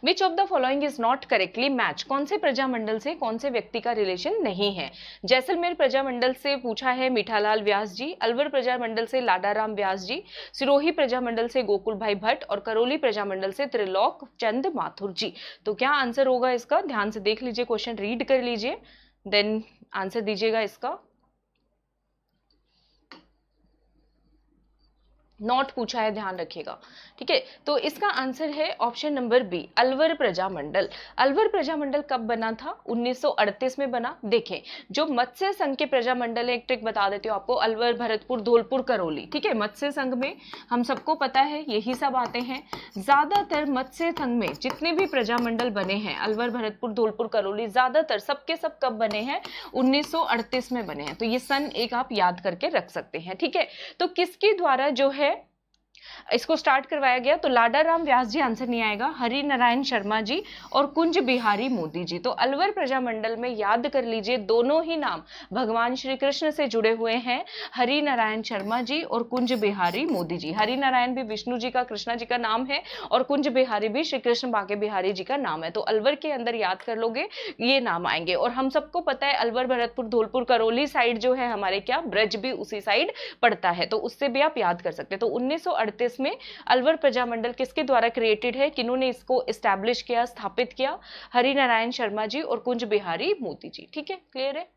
which of the following is not correctly match, कौन से प्रजामंडल से कौन से व्यक्ति का रिलेशन नहीं है। जैसलमेर प्रजामंडल से पूछा है मीठालाल व्यास जी, अलवर प्रजामंडल से लाडाराम व्यास जी, सिरोही प्रजामंडल से गोकुल भाई भट्ट और करौली प्रजामंडल से त्रिलोक चंद माथुर जी। तो क्या आंसर होगा इसका, ध्यान से देख लीजिए, क्वेश्चन रीड कर लीजिए, देन आंसर दीजिएगा। इसका नॉट पूछा है, ध्यान रखिएगा, ठीक है। तो इसका आंसर है option number B, Alwar Prajamandal. Alwar Prajamandal कब बना था, 1938 में बना। देखें, जो मत्स्य संघ के प्रजामंडल है, एक ट्रिक बता देती हूँ आपको, अलवर, भरतपुर, धौलपुर, करौली, ठीक है। मत्स्य संघ में हम सबको पता है यही सब आते हैं। ज्यादातर मत्स्य संघ में जितने भी प्रजामंडल बने हैं, अलवर, भरतपुर, धौलपुर, करौली, ज्यादातर सबके सब कब बने हैं, 1938 में बने हैं। तो ये सन एक आप याद करके रख सकते हैं, ठीक है। तो किसके द्वारा जो है इसको स्टार्ट करवाया गया, तो लाडाराम व्यास जी आंसर नहीं आएगा, हरि नारायण शर्मा जी और कुंज बिहारी मोदी जी। तो अलवर प्रजामंडल में याद कर लीजिए दोनों ही नाम भगवान श्री कृष्ण से जुड़े हुए हैं, हरि नारायण शर्मा जी और कुंज बिहारी मोदी जी। हरि नारायण भी विष्णु जी का, कृष्णा जी का नाम है और कुंज बिहारी भी श्री कृष्ण बाके बिहारी जी का नाम है। तो अलवर के अंदर याद कर लोगे ये नाम आएंगे। और हम सबको पता है अलवर, भरतपुर, धौलपुर, करौली साइड जो है हमारे क्या, ब्रज भी उसी साइड पड़ता है, तो उससे भी आप याद कर सकते हैं। तो 1938 में अलवर प्रजामंडल किसके द्वारा क्रिएटेड है, किन्होंने इसको एस्टैब्लिश किया, स्थापित किया, हरि नारायण शर्मा जी और कुंज बिहारी मोदी जी। ठीक है, क्लियर है।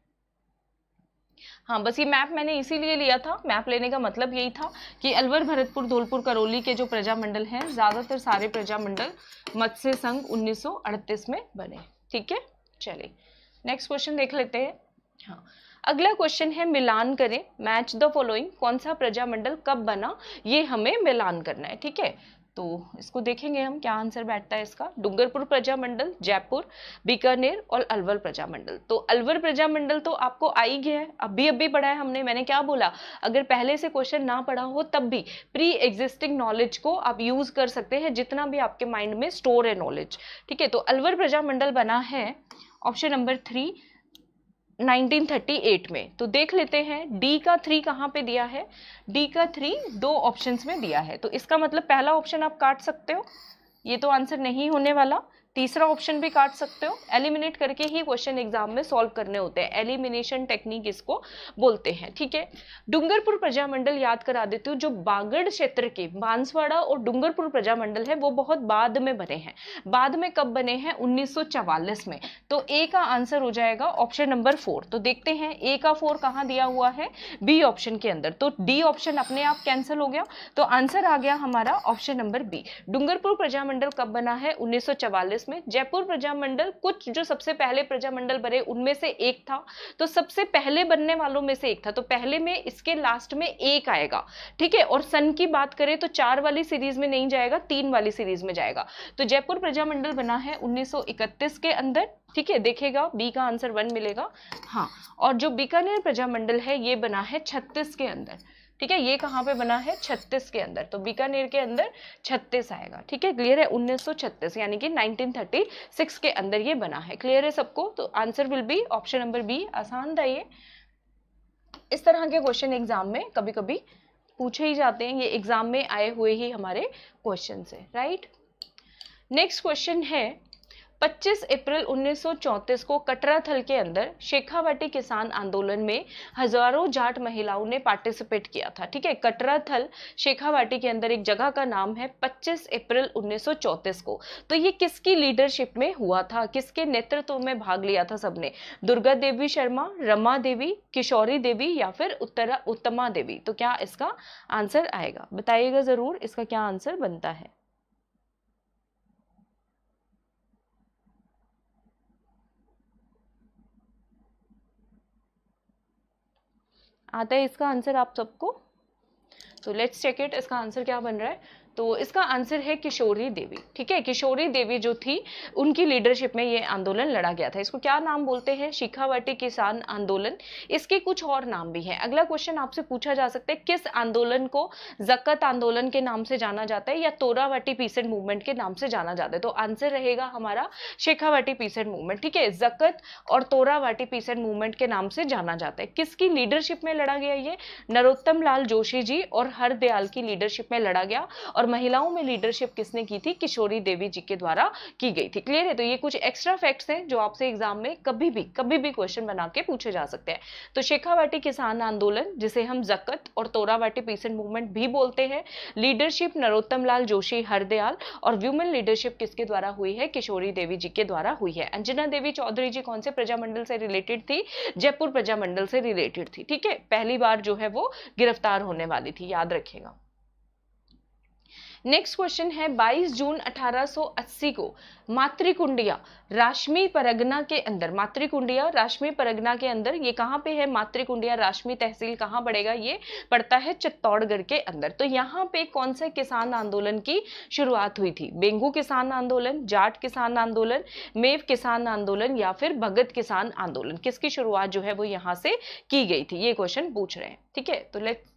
हाँ, बस ये मैप मैंने इसीलिए लिया था, मैप लेने का मतलब यही था कि अलवर, भरतपुर, धौलपुर, करौली के जो प्रजामंडल हैं, ज्यादातर सारे प्रजामंडल मत्स्य संघ 1938 में बने। ठीक है, चलिए नेक्स्ट क्वेश्चन देख लेते हैं। हाँ, अगला क्वेश्चन है मिलान करें, मैच द फॉलोइंग, कौन सा प्रजामंडल कब बना, ये हमें मिलान करना है, ठीक है। तो इसको देखेंगे हम क्या आंसर बैठता है इसका। डूंगरपुर प्रजामंडल, जयपुर, बीकानेर और अलवर प्रजामंडल। तो अलवर प्रजामंडल तो आपको आ ही गया है, अभी अभी पढ़ा है हमने। मैंने क्या बोला, अगर पहले से क्वेश्चन ना पढ़ा हो तब भी प्री एग्जिस्टिंग नॉलेज को आप यूज कर सकते हैं, जितना भी आपके माइंड में स्टोर है नॉलेज, ठीक है। तो अलवर प्रजामंडल बना है ऑप्शन नंबर 3 1938 में। तो देख लेते हैं डी का 3 कहाँ पे दिया है, डी का 3 दो ऑप्शंस में दिया है, तो इसका मतलब पहला ऑप्शन आप काट सकते हो, ये तो आंसर नहीं होने वाला। तीसरा ऑप्शन भी काट सकते हो, एलिमिनेट करके ही क्वेश्चन एग्जाम में सॉल्व करने होते हैं, एलिमिनेशन टेक्निक इसको बोलते हैं, ठीक है। डूंगरपुर प्रजामंडल याद करा देती हूँ, जो बागड़ क्षेत्र के बांसवाड़ा और डूंगरपुर प्रजामंडल है वो बहुत बाद में बने हैं। बाद में कब बने हैं, 1944 में। तो ए का आंसर हो जाएगा ऑप्शन नंबर 4। तो देखते हैं ए का 4 कहाँ दिया हुआ है, बी ऑप्शन के अंदर। तो डी ऑप्शन अपने आप कैंसिल हो गया, तो आंसर आ गया हमारा option number B. Dungarpur Prajamandal कब बना है, 1944 में। जयपुर प्रजामंडल कुछ जो सबसे पहले प्रजामंडल बने उनमें से एक था, तो सबसे पहले बनने वालों में से एक था, तो पहले में इसके लास्ट में एक आएगा, ठीक है। और सन की बात करें तो 4 वाली सीरीज में नहीं जाएगा, 3 वाली सीरीज में जाएगा। तो जयपुर प्रजामंडल बना है 1931 के अंदर, ठीक है। देखेगा बी का आंसर 1 मिलेगा, हाँ। और जो बीकानेर प्रजामंडल है ये बना है 36 के अंदर, ठीक है। ये कहाँ पे बना है, 36 के अंदर, तो बीकानेर के अंदर 36 आएगा, ठीक है। क्लियर है, 1936 यानी कि 1936 के अंदर ये बना है। क्लियर है सबको, तो answer will be option number B. आसान था ये, इस तरह के क्वेश्चन एग्जाम में कभी कभी पूछे ही जाते हैं, ये एग्जाम में आए हुए ही हमारे क्वेश्चन है, राइट। नेक्स्ट क्वेश्चन है 25 अप्रैल 1934 को कटराथल के अंदर शेखावाटी किसान आंदोलन में हजारों जाट महिलाओं ने पार्टिसिपेट किया था, ठीक है। कटराथल शेखावाटी के अंदर एक जगह का नाम है, 25 अप्रैल 1934 को। तो ये किसकी लीडरशिप में हुआ था, किसके नेतृत्व में भाग लिया था सबने, दुर्गा देवी शर्मा, रमा देवी, किशोरी देवी या फिर उत्तमा देवी। तो क्या इसका आंसर आएगा, बताइएगा जरूर इसका क्या आंसर बनता है। आता है इसका आंसर आप सबको, तो लेट्स चेक इट, इसका आंसर क्या बन रहा है। तो इसका आंसर है किशोरी देवी, ठीक है। किशोरी देवी जो थी उनकी लीडरशिप में ये आंदोलन लड़ा गया था। इसको क्या नाम बोलते हैं, शेखावाटी किसान आंदोलन। इसके कुछ और नाम भी हैं। अगला क्वेश्चन आपसे पूछा जा सकता है किस आंदोलन को जकत आंदोलन के नाम से जाना जाता है या तोरावाटी पीसेंट मूवमेंट के नाम से जाना जाता है। तो आंसर रहेगा हमारा शेखावाटी पीसेंट मूवमेंट, ठीक है। जकत और तोरावाटी पीसेंट मूवमेंट के नाम से जाना जाता है। किसकी लीडरशिप में लड़ा गया, ये नरोत्तम लाल जोशी जी और हरदयाल की लीडरशिप में लड़ा गया। और महिलाओं में लीडरशिप किसने की थी, किशोरी देवी जी के द्वारा की गई थी। क्लियर है, तो ये कुछ एक्स्ट्रा फैक्ट्स हैं जो आपसे एग्जाम में कभी भी क्वेश्चन बना के पूछे जा सकते हैं। तो शेखावाटी किसान आंदोलन, जिसे हम जकत और तोरावाटी पीसेंट मूवमेंट भी बोलते हैं, लीडरशिप नरोत्तम लाल जोशी, हरदयाल, और व्यूमेन लीडरशिप किसके द्वारा हुई है, किशोरी देवी जी के द्वारा हुई है। अंजना देवी चौधरी जी कौन से प्रजामंडल से रिलेटेड थी, जयपुर प्रजामंडल से रिलेटेड थी, ठीक है। पहली बार जो है वो गिरफ्तार होने वाली थी, याद रखिएगा। नेक्स्ट क्वेश्चन है 22 जून 1880 को मातृकुंडिया राशमी परगना के अंदर, मातृकुंडिया राशमी परगना के अंदर, ये कहाँ पे है, मातृकुंडिया राशमी तहसील कहाँ पड़ेगा, ये पड़ता है चित्तौड़गढ़ के अंदर। तो यहाँ पे कौन से किसान आंदोलन की शुरुआत हुई थी, बेंगू किसान आंदोलन, जाट किसान आंदोलन, मेव किसान आंदोलन या फिर भगत किसान आंदोलन, किसकी शुरुआत जो है वो यहाँ से की गई थी, ये क्वेश्चन पूछ रहे हैं, ठीक है। तो लेट्स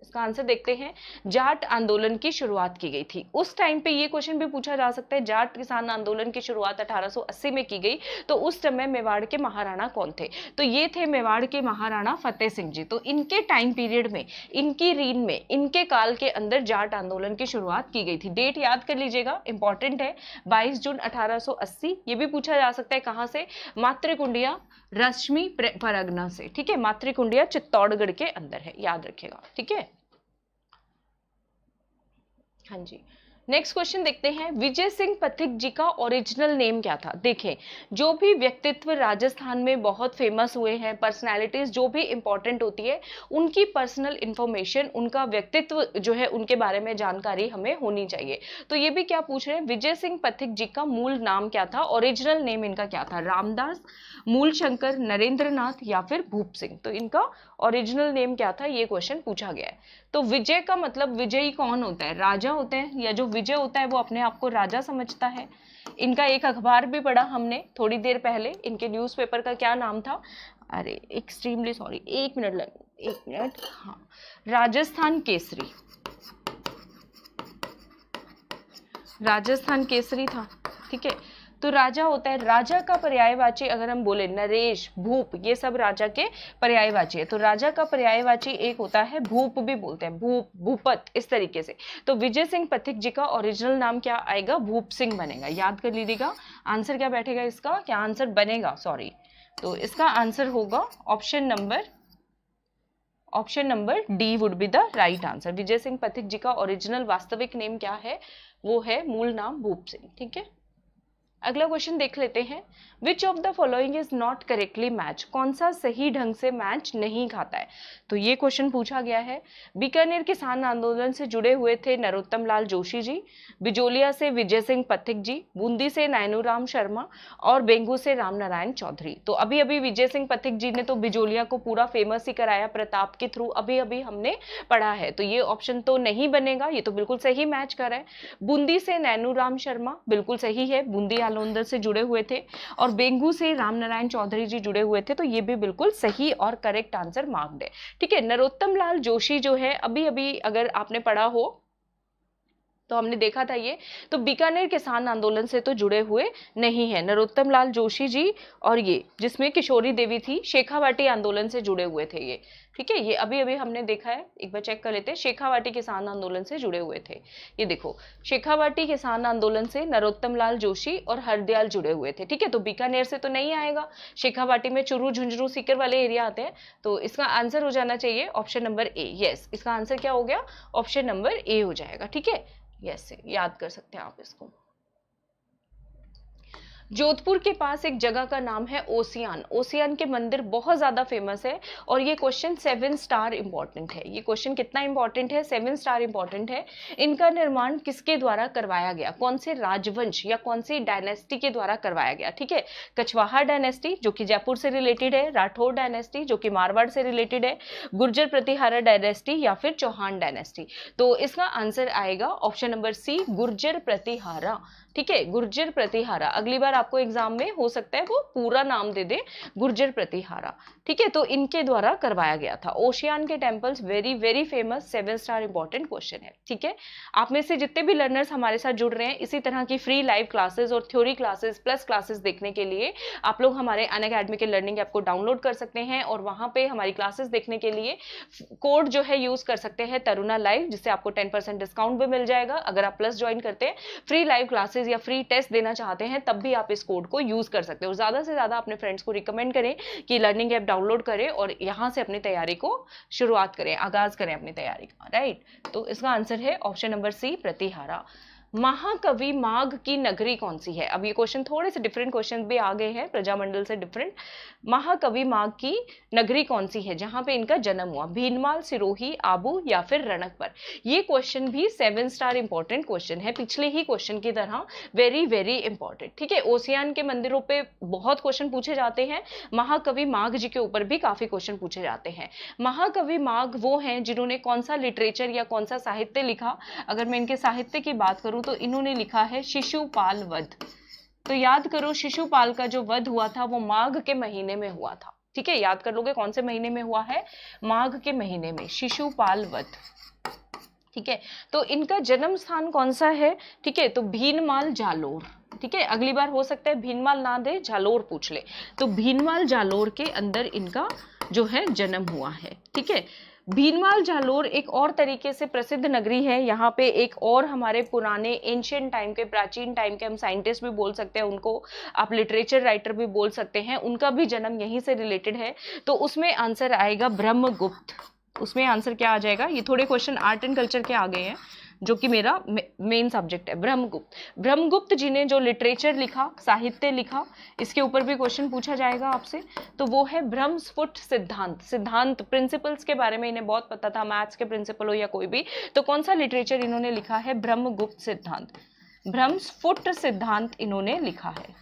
इसका आंसर देखते हैं। जाट आंदोलन की शुरुआत की गई थी उस टाइम पे, ये क्वेश्चन भी पूछा जा सकता है, जाट किसान आंदोलन की शुरुआत 1880 में की गई, तो उस समय मेवाड़ के महाराणा कौन थे, तो ये थे मेवाड़ के महाराणा फतेह सिंह जी। तो इनके टाइम पीरियड में, इनकी रीन में, इनके काल के अंदर जाट आंदोलन की शुरुआत की गई थी। डेट याद कर लीजिएगा, इंपॉर्टेंट है, 22 जून 1880। ये भी पूछा जा सकता है कहां से, मातृकुंडिया रश्मि परगना से, ठीक है। मातृकुंडिया चित्तौड़गढ़ के अंदर है, याद रखिएगा, ठीक है। हाँ जी, नेक्स्ट क्वेश्चन देखते हैं, विजय सिंह पथिक जी का ओरिजिनल नेम क्या था। देखें, जो भी व्यक्तित्व राजस्थान में बहुत फेमस हुए हैं, पर्सनालिटीज जो भी इंपॉर्टेंट होती है, उनकी पर्सनल इंफॉर्मेशन, उनका व्यक्तित्व जो है, उनके बारे में जानकारी हमें होनी चाहिए। तो ये भी क्या पूछ रहे हैं, विजय सिंह पथिक जी का मूल नाम क्या था, ओरिजिनल नेम इनका क्या था, रामदास, मूलशंकर, नरेंद्रनाथ या फिर भूप सिंह। तो इनका ओरिजिनल नेम क्या था, ये क्वेश्चन पूछा गया है। तो विजय का मतलब विजयी कौन होता है, राजा होते हैं, या जो विजय होता है वो अपने आप को राजा समझता है। इनका एक अखबार भी पढ़ा हमने थोड़ी देर पहले, इनके न्यूज़पेपर का क्या नाम था, अरे एक्सट्रीमली सॉरी, एक मिनट, हाँ, राजस्थान केसरी, राजस्थान केसरी था। ठीक है, तो राजा होता है, राजा का पर्यायवाची अगर हम बोले नरेश, भूप, ये सब राजा के पर्यायवाची है। तो राजा का पर्यायवाची एक होता है भूप, भी बोलते हैं भूप, भूपत, इस तरीके से। तो विजय सिंह पथिक जी का ओरिजिनल नाम क्या आएगा, भूप सिंह बनेगा। याद कर लीजिएगा, आंसर क्या बैठेगा इसका, क्या आंसर बनेगा, सॉरी, तो इसका आंसर होगा option number D would be the right answer. Vijay Singh Pathik ji का ओरिजिनल वास्तविक नेम क्या है, वो है मूल नाम भूप सिंह। ठीक है, अगला क्वेश्चन देख लेते हैं, which of the following is not correctly match, कौन सा सही ढंग से मैच नहीं खाता है। तो ये क्वेश्चन पूछा गया है, बीकानेर किसान आंदोलन से जुड़े हुए थे नरोत्तम लाल जोशी जी, बिजोलिया से विजय सिंह पथिक जी, बूंदी से नैनूराम शर्मा और बेंगू से रामनारायण चौधरी। तो अभी अभी विजय सिंह पथिक जी ने तो बिजोलिया को पूरा फेमस ही कराया प्रताप के थ्रू, अभी अभी हमने पढ़ा है, तो ये ऑप्शन तो नहीं बनेगा, ये तो बिल्कुल सही मैच कर रहा है। बूंदी से नैनूराम शर्मा बिल्कुल सही है, बूंदी आंदोलन से जुड़े हुए थे, और बेंगू से रामनारायण चौधरी जी जुड़े हुए थे, तो ये भी बिल्कुल सही और करेक्ट आंसर मार्क्ड है। ठीक है, नरोत्तम लाल जोशी जो है, अभी अभी अगर आपने पढ़ा हो तो हमने देखा था ये, तो बीकानेर किसान आंदोलन से तो जुड़े हुए नहीं है नरोत्तम लाल जोशी जी, और ये जिसमें किशोरी देवी थी, शेखावाटी आंदोलन से जुड़े हुए थे ये। ठीक है, ये अभी अभी हमने देखा है, एक बार चेक कर लेते हैं, शेखावाटी किसान आंदोलन से जुड़े हुए थे। ये देखो, शेखावाटी किसान आंदोलन से नरोत्तम लाल जोशी और हरदयाल जुड़े हुए थे। ठीक है, तो बीकानेर से तो नहीं आएगा, शेखावाटी में चुरू, झुंझुनू, सीकर वाले एरिया आते हैं, तो इसका आंसर हो जाना चाहिए ऑप्शन नंबर ए। यस, इसका आंसर क्या हो गया, ऑप्शन नंबर ए हो जाएगा। ठीक है, यस, याद कर सकते हैं आप इसको। जोधपुर के पास एक जगह का नाम है ओसियान, ओसियान के मंदिर बहुत ज्यादा फेमस है, और ये क्वेश्चन 7 स्टार इंपॉर्टेंट है। ये क्वेश्चन कितना इंपॉर्टेंट है, 7 स्टार इंपॉर्टेंट है। इनका निर्माण किसके द्वारा करवाया गया, कौन से राजवंश या कौन सी डायनेस्टी के द्वारा करवाया गया। ठीक है, कछवाहा डायनेस्टी जो कि जयपुर से रिलेटेड है, राठौर डायनेस्टी जो कि मारवाड़ से रिलेटेड है, गुर्जर प्रतिहारा डायनेस्टी या फिर चौहान डायनेस्टी। तो इसका आंसर आएगा option number C, Gurjar Pratihara. ठीक है, गुर्जर प्रतिहारा, अगली बार आपको एग्जाम में हो सकता है वो पूरा नाम दे दे, गुर्जर प्रतिहारा। ठीक है, तो इनके द्वारा करवाया गया था। ओशियान के temples very very famous, 7 star important question है। ठीक है, आप में से जितने भी लर्नर्स हमारे साथ जुड़ रहे हैं, इसी तरह की फ्री लाइव क्लासेस और थ्योरी क्लासेस प्लस क्लासेस देखने के लिए आप लोग हमारे अनअकैडमी के लर्निंग ऐप को डाउनलोड कर सकते हैं, और वहां पे हमारी क्लासेस देखने के लिए कोड जो है यूज कर सकते हैं तरुणा लाइव, जिससे आपको 10% डिस्काउंट भी मिल जाएगा अगर आप प्लस ज्वाइन करते हैं। फ्री लाइव क्लासेस या फ्री टेस्ट देना चाहते हैं तब भी आप इस कोड को यूज कर सकते हो। ज्यादा से ज्यादा अपने फ्रेंड्स को रिकमेंड करें कि लर्निंग ऐप डाउनलोड करें और यहां से अपनी तैयारी को शुरुआत करें, आगाज करें अपनी तैयारी का। राइट, तो इसका आंसर है ऑप्शन नंबर सी, प्रतिहारा। महाकवि माघ की नगरी कौन सी है। अब ये क्वेश्चन थोड़े से डिफरेंट क्वेश्चन भी आ गए हैं, प्रजामंडल से डिफरेंट। महाकवि माघ की नगरी कौन सी है जहां पे इनका जन्म हुआ, भीनमाल, सिरोही, आबू या फिर रणकपुर। ये क्वेश्चन भी 7 स्टार इंपॉर्टेंट क्वेश्चन है, पिछले ही क्वेश्चन की तरह वेरी वेरी इंपॉर्टेंट। ठीक है, ओसियान के मंदिरों पे बहुत क्वेश्चन पूछे जाते हैं, महाकवि माघ जी के ऊपर भी काफी क्वेश्चन पूछे जाते हैं। महाकवि माघ वो हैं जिन्होंने कौन सा लिटरेचर या कौन सा साहित्य लिखा। अगर मैं इनके साहित्य की बात करूं तो इन्होंने लिखा है शिशुपाल वध। तो याद करो, शिशुपाल का जो वध हुआ था वो माघ के महीने में हुआ था। ठीक है, याद कर लोगे कौन से महीने में हुआ है, माघ के महीने में शिशुपाल वध। ठीक है, तो इनका जन्म स्थान कौन सा है। ठीक है, तो भीनमाल जालोर। ठीक है, अगली बार हो सकता है भीनमाल ना दे, जालोर पूछ ले, तो भीनमाल जालोर के अंदर इनका जो है जन्म हुआ है। ठीक है, भीनमाल जालोर एक और तरीके से प्रसिद्ध नगरी है। यहाँ पे एक और हमारे पुराने एंशियंट टाइम के, प्राचीन टाइम के, हम साइंटिस्ट भी बोल सकते हैं उनको, आप लिटरेचर राइटर भी बोल सकते हैं, उनका भी जन्म यहीं से रिलेटेड है। तो उसमें आंसर आएगा ब्रह्मगुप्त। उसमें आंसर क्या आ जाएगा, ये थोड़े क्वेश्चन आर्ट एंड कल्चर के आ गए हैं, जो कि मेरा मेन सब्जेक्ट है, ब्रह्मगुप्त। ब्रह्मगुप्त जी ने जो लिटरेचर लिखा, साहित्य लिखा, इसके ऊपर भी क्वेश्चन पूछा जाएगा आपसे, तो वो है ब्रह्मस्फुट सिद्धांत। सिद्धांत प्रिंसिपल्स के बारे में इन्हें बहुत पता था, मैथ्स के प्रिंसिपल हो या कोई भी, तो कौन सा लिटरेचर इन्होंने लिखा है, ब्रह्मगुप्त सिद्धांत, ब्रह्मस्फुट सिद्धांत इन्होंने लिखा है।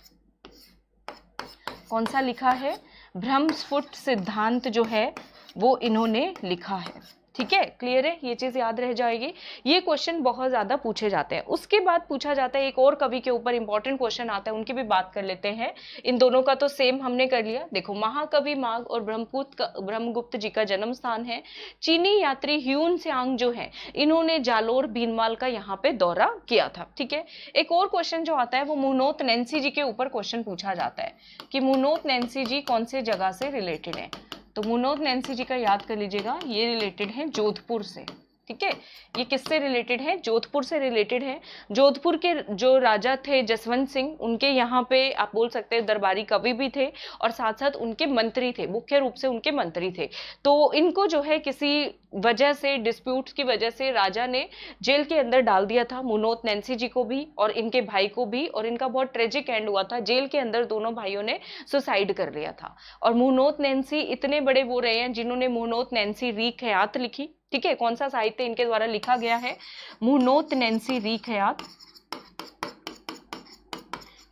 कौन सा लिखा है, ब्रह्मस्फुट सिद्धांत जो है वो इन्होंने लिखा है। ठीक है, क्लियर है, ये चीज याद रह जाएगी। ये क्वेश्चन बहुत ज्यादा पूछे जाते हैं। उसके बाद पूछा जाता है एक और कवि के ऊपर इंपॉर्टेंट क्वेश्चन आता है, उनकी भी बात कर लेते हैं। इन दोनों का तो सेम हमने कर लिया। देखो, महाकवि माघ और ब्रह्मगुप्त जी का जन्म स्थान है। चीनी यात्री ह्यून त्सांग जो है, इन्होंने जालोर भीनमाल का यहाँ पे दौरा किया था। ठीक है, एक और क्वेश्चन जो आता है वो मुनोत नैन्सी जी के ऊपर क्वेश्चन पूछा जाता है कि मुनोत नैन्सी जी कौन से जगह से रिलेटेड है। तो मुनोत नैन्सी जी का याद कर लीजिएगा, ये रिलेटेड है जोधपुर से। ठीक है, ये किससे रिलेटेड है, जोधपुर से रिलेटेड है। जोधपुर के जो राजा थे जसवंत सिंह, उनके यहाँ पे आप बोल सकते हैं दरबारी कवि भी थे और साथ साथ उनके मंत्री थे, मुख्य रूप से उनके मंत्री थे। तो इनको जो है किसी वजह से, डिस्प्यूट्स की वजह से राजा ने जेल के अंदर डाल दिया था, मुनोत नैन्सी जी को भी और इनके भाई को भी, और इनका बहुत ट्रेजिक एंड हुआ था। जेल के अंदर दोनों भाइयों ने सुसाइड कर लिया था। और मुनोत नैन्सी इतने बड़े वो रहे हैं जिन्होंने मुनोत नैन्सी रीखयात लिखी। ठीक है, कौन सा साहित्य इनके द्वारा लिखा गया है, मुनोत नैन्सी रीखयात।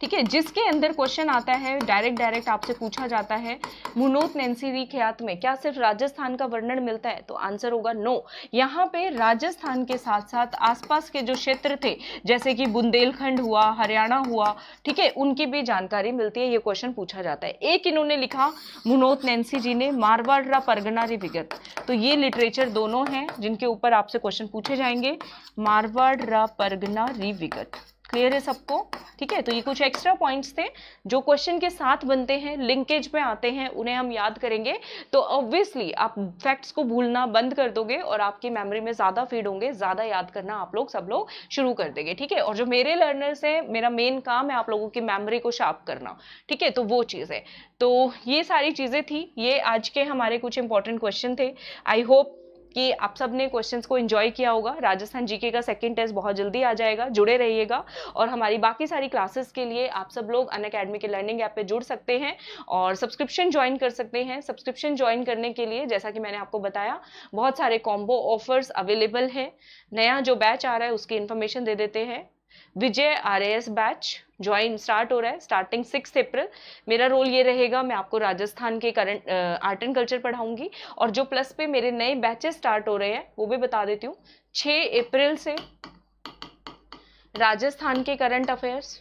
ठीक है, जिसके अंदर क्वेश्चन आता है डायरेक्ट आपसे पूछा जाता है, मुनोत नैन्सी रीखयात में क्या सिर्फ राजस्थान का वर्णन मिलता है, तो आंसर होगा नो। यहाँ पे राजस्थान के साथ साथ आसपास के जो क्षेत्र थे, जैसे कि बुंदेलखंड हुआ, हरियाणा हुआ, ठीक है, उनकी भी जानकारी मिलती है। ये क्वेश्चन पूछा जाता है। एक इन्होंने लिखा मुनोत नैन्सी जी ने मारवाड़ रा परगना री विगत, तो ये लिटरेचर दोनों हैं जिनके ऊपर आपसे क्वेश्चन पूछे जाएंगे, मारवाड़ रा परगना री विगत। क्लियर है सबको? ठीक है, तो ये कुछ एक्स्ट्रा पॉइंट्स थे जो क्वेश्चन के साथ बनते हैं, लिंकेज में आते हैं, उन्हें हम याद करेंगे तो ऑब्वियसली आप फैक्ट्स को भूलना बंद कर दोगे और आपकी मेमोरी में ज्यादा फीड होंगे, ज्यादा याद करना आप लोग सब लोग शुरू कर देंगे। ठीक है, और जो मेरे लर्नर्स हैं, मेरा मेन काम है आप लोगों की मेमोरी को शार्प करना। ठीक है, तो वो चीज है। तो ये सारी चीजें थी, ये आज के हमारे कुछ इंपॉर्टेंट क्वेश्चन थे। आई होप कि आप सब ने क्वेश्चंस को एंजॉय किया होगा। राजस्थान जीके का सेकंड टेस्ट बहुत जल्दी आ जाएगा, जुड़े रहिएगा। और हमारी बाकी सारी क्लासेस के लिए आप सब लोग अनअकैडमी के लर्निंग ऐप पे जुड़ सकते हैं और सब्सक्रिप्शन ज्वाइन कर सकते हैं। सब्सक्रिप्शन ज्वाइन करने के लिए जैसा कि मैंने आपको बताया, बहुत सारे कॉम्बो ऑफर्स अवेलेबल है। नया जो बैच आ रहा है उसकी इन्फॉर्मेशन दे देते हैं। विजय RAS बैच ज्वाइन स्टार्ट हो रहा है, स्टार्टिंग 6 अप्रैल। मेरा रोल ये रहेगा, मैं आपको राजस्थान के करंट आर्ट एंड कल्चर पढ़ाऊंगी। और जो प्लस पे मेरे नए बैचेस स्टार्ट हो रहे हैं वो भी बता देती हूँ। 6 अप्रैल से राजस्थान के करंट अफेयर्स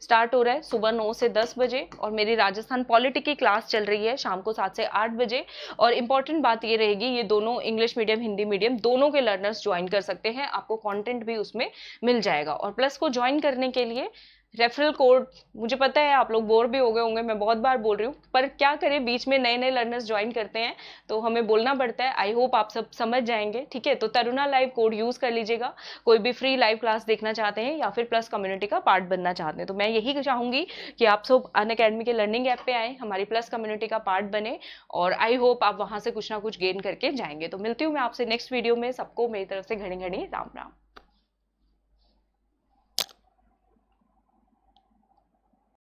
स्टार्ट हो रहा है सुबह 9 से 10 बजे, और मेरी राजस्थान पॉलिटी की क्लास चल रही है शाम को 7 से 8 बजे। और इंपॉर्टेंट बात ये रहेगी, ये दोनों इंग्लिश मीडियम हिंदी मीडियम दोनों के लर्नर्स ज्वाइन कर सकते हैं, आपको कंटेंट भी उसमें मिल जाएगा। और प्लस को ज्वाइन करने के लिए रेफरल कोड, मुझे पता है आप लोग बोर भी हो गए होंगे, मैं बहुत बार बोल रही हूँ, पर क्या करें, बीच में नए नए लर्नर्स ज्वाइन करते हैं तो हमें बोलना पड़ता है। आई होप आप सब समझ जाएंगे। ठीक है, तो तरुणा लाइव कोड यूज कर लीजिएगा, कोई भी फ्री लाइव क्लास देखना चाहते हैं या फिर प्लस कम्युनिटी का पार्ट बनना चाहते हैं। तो मैं यही चाहूंगी कि आप सब अनअकैडमी के लर्निंग ऐप पे आए, हमारी प्लस कम्युनिटी का पार्ट बने, और आई होप आप वहां से कुछ ना कुछ गेन करके जाएंगे। तो मिलती हूँ मैं आपसे नेक्स्ट वीडियो में। सबको मेरी तरफ से घड़ी घड़ी राम राम।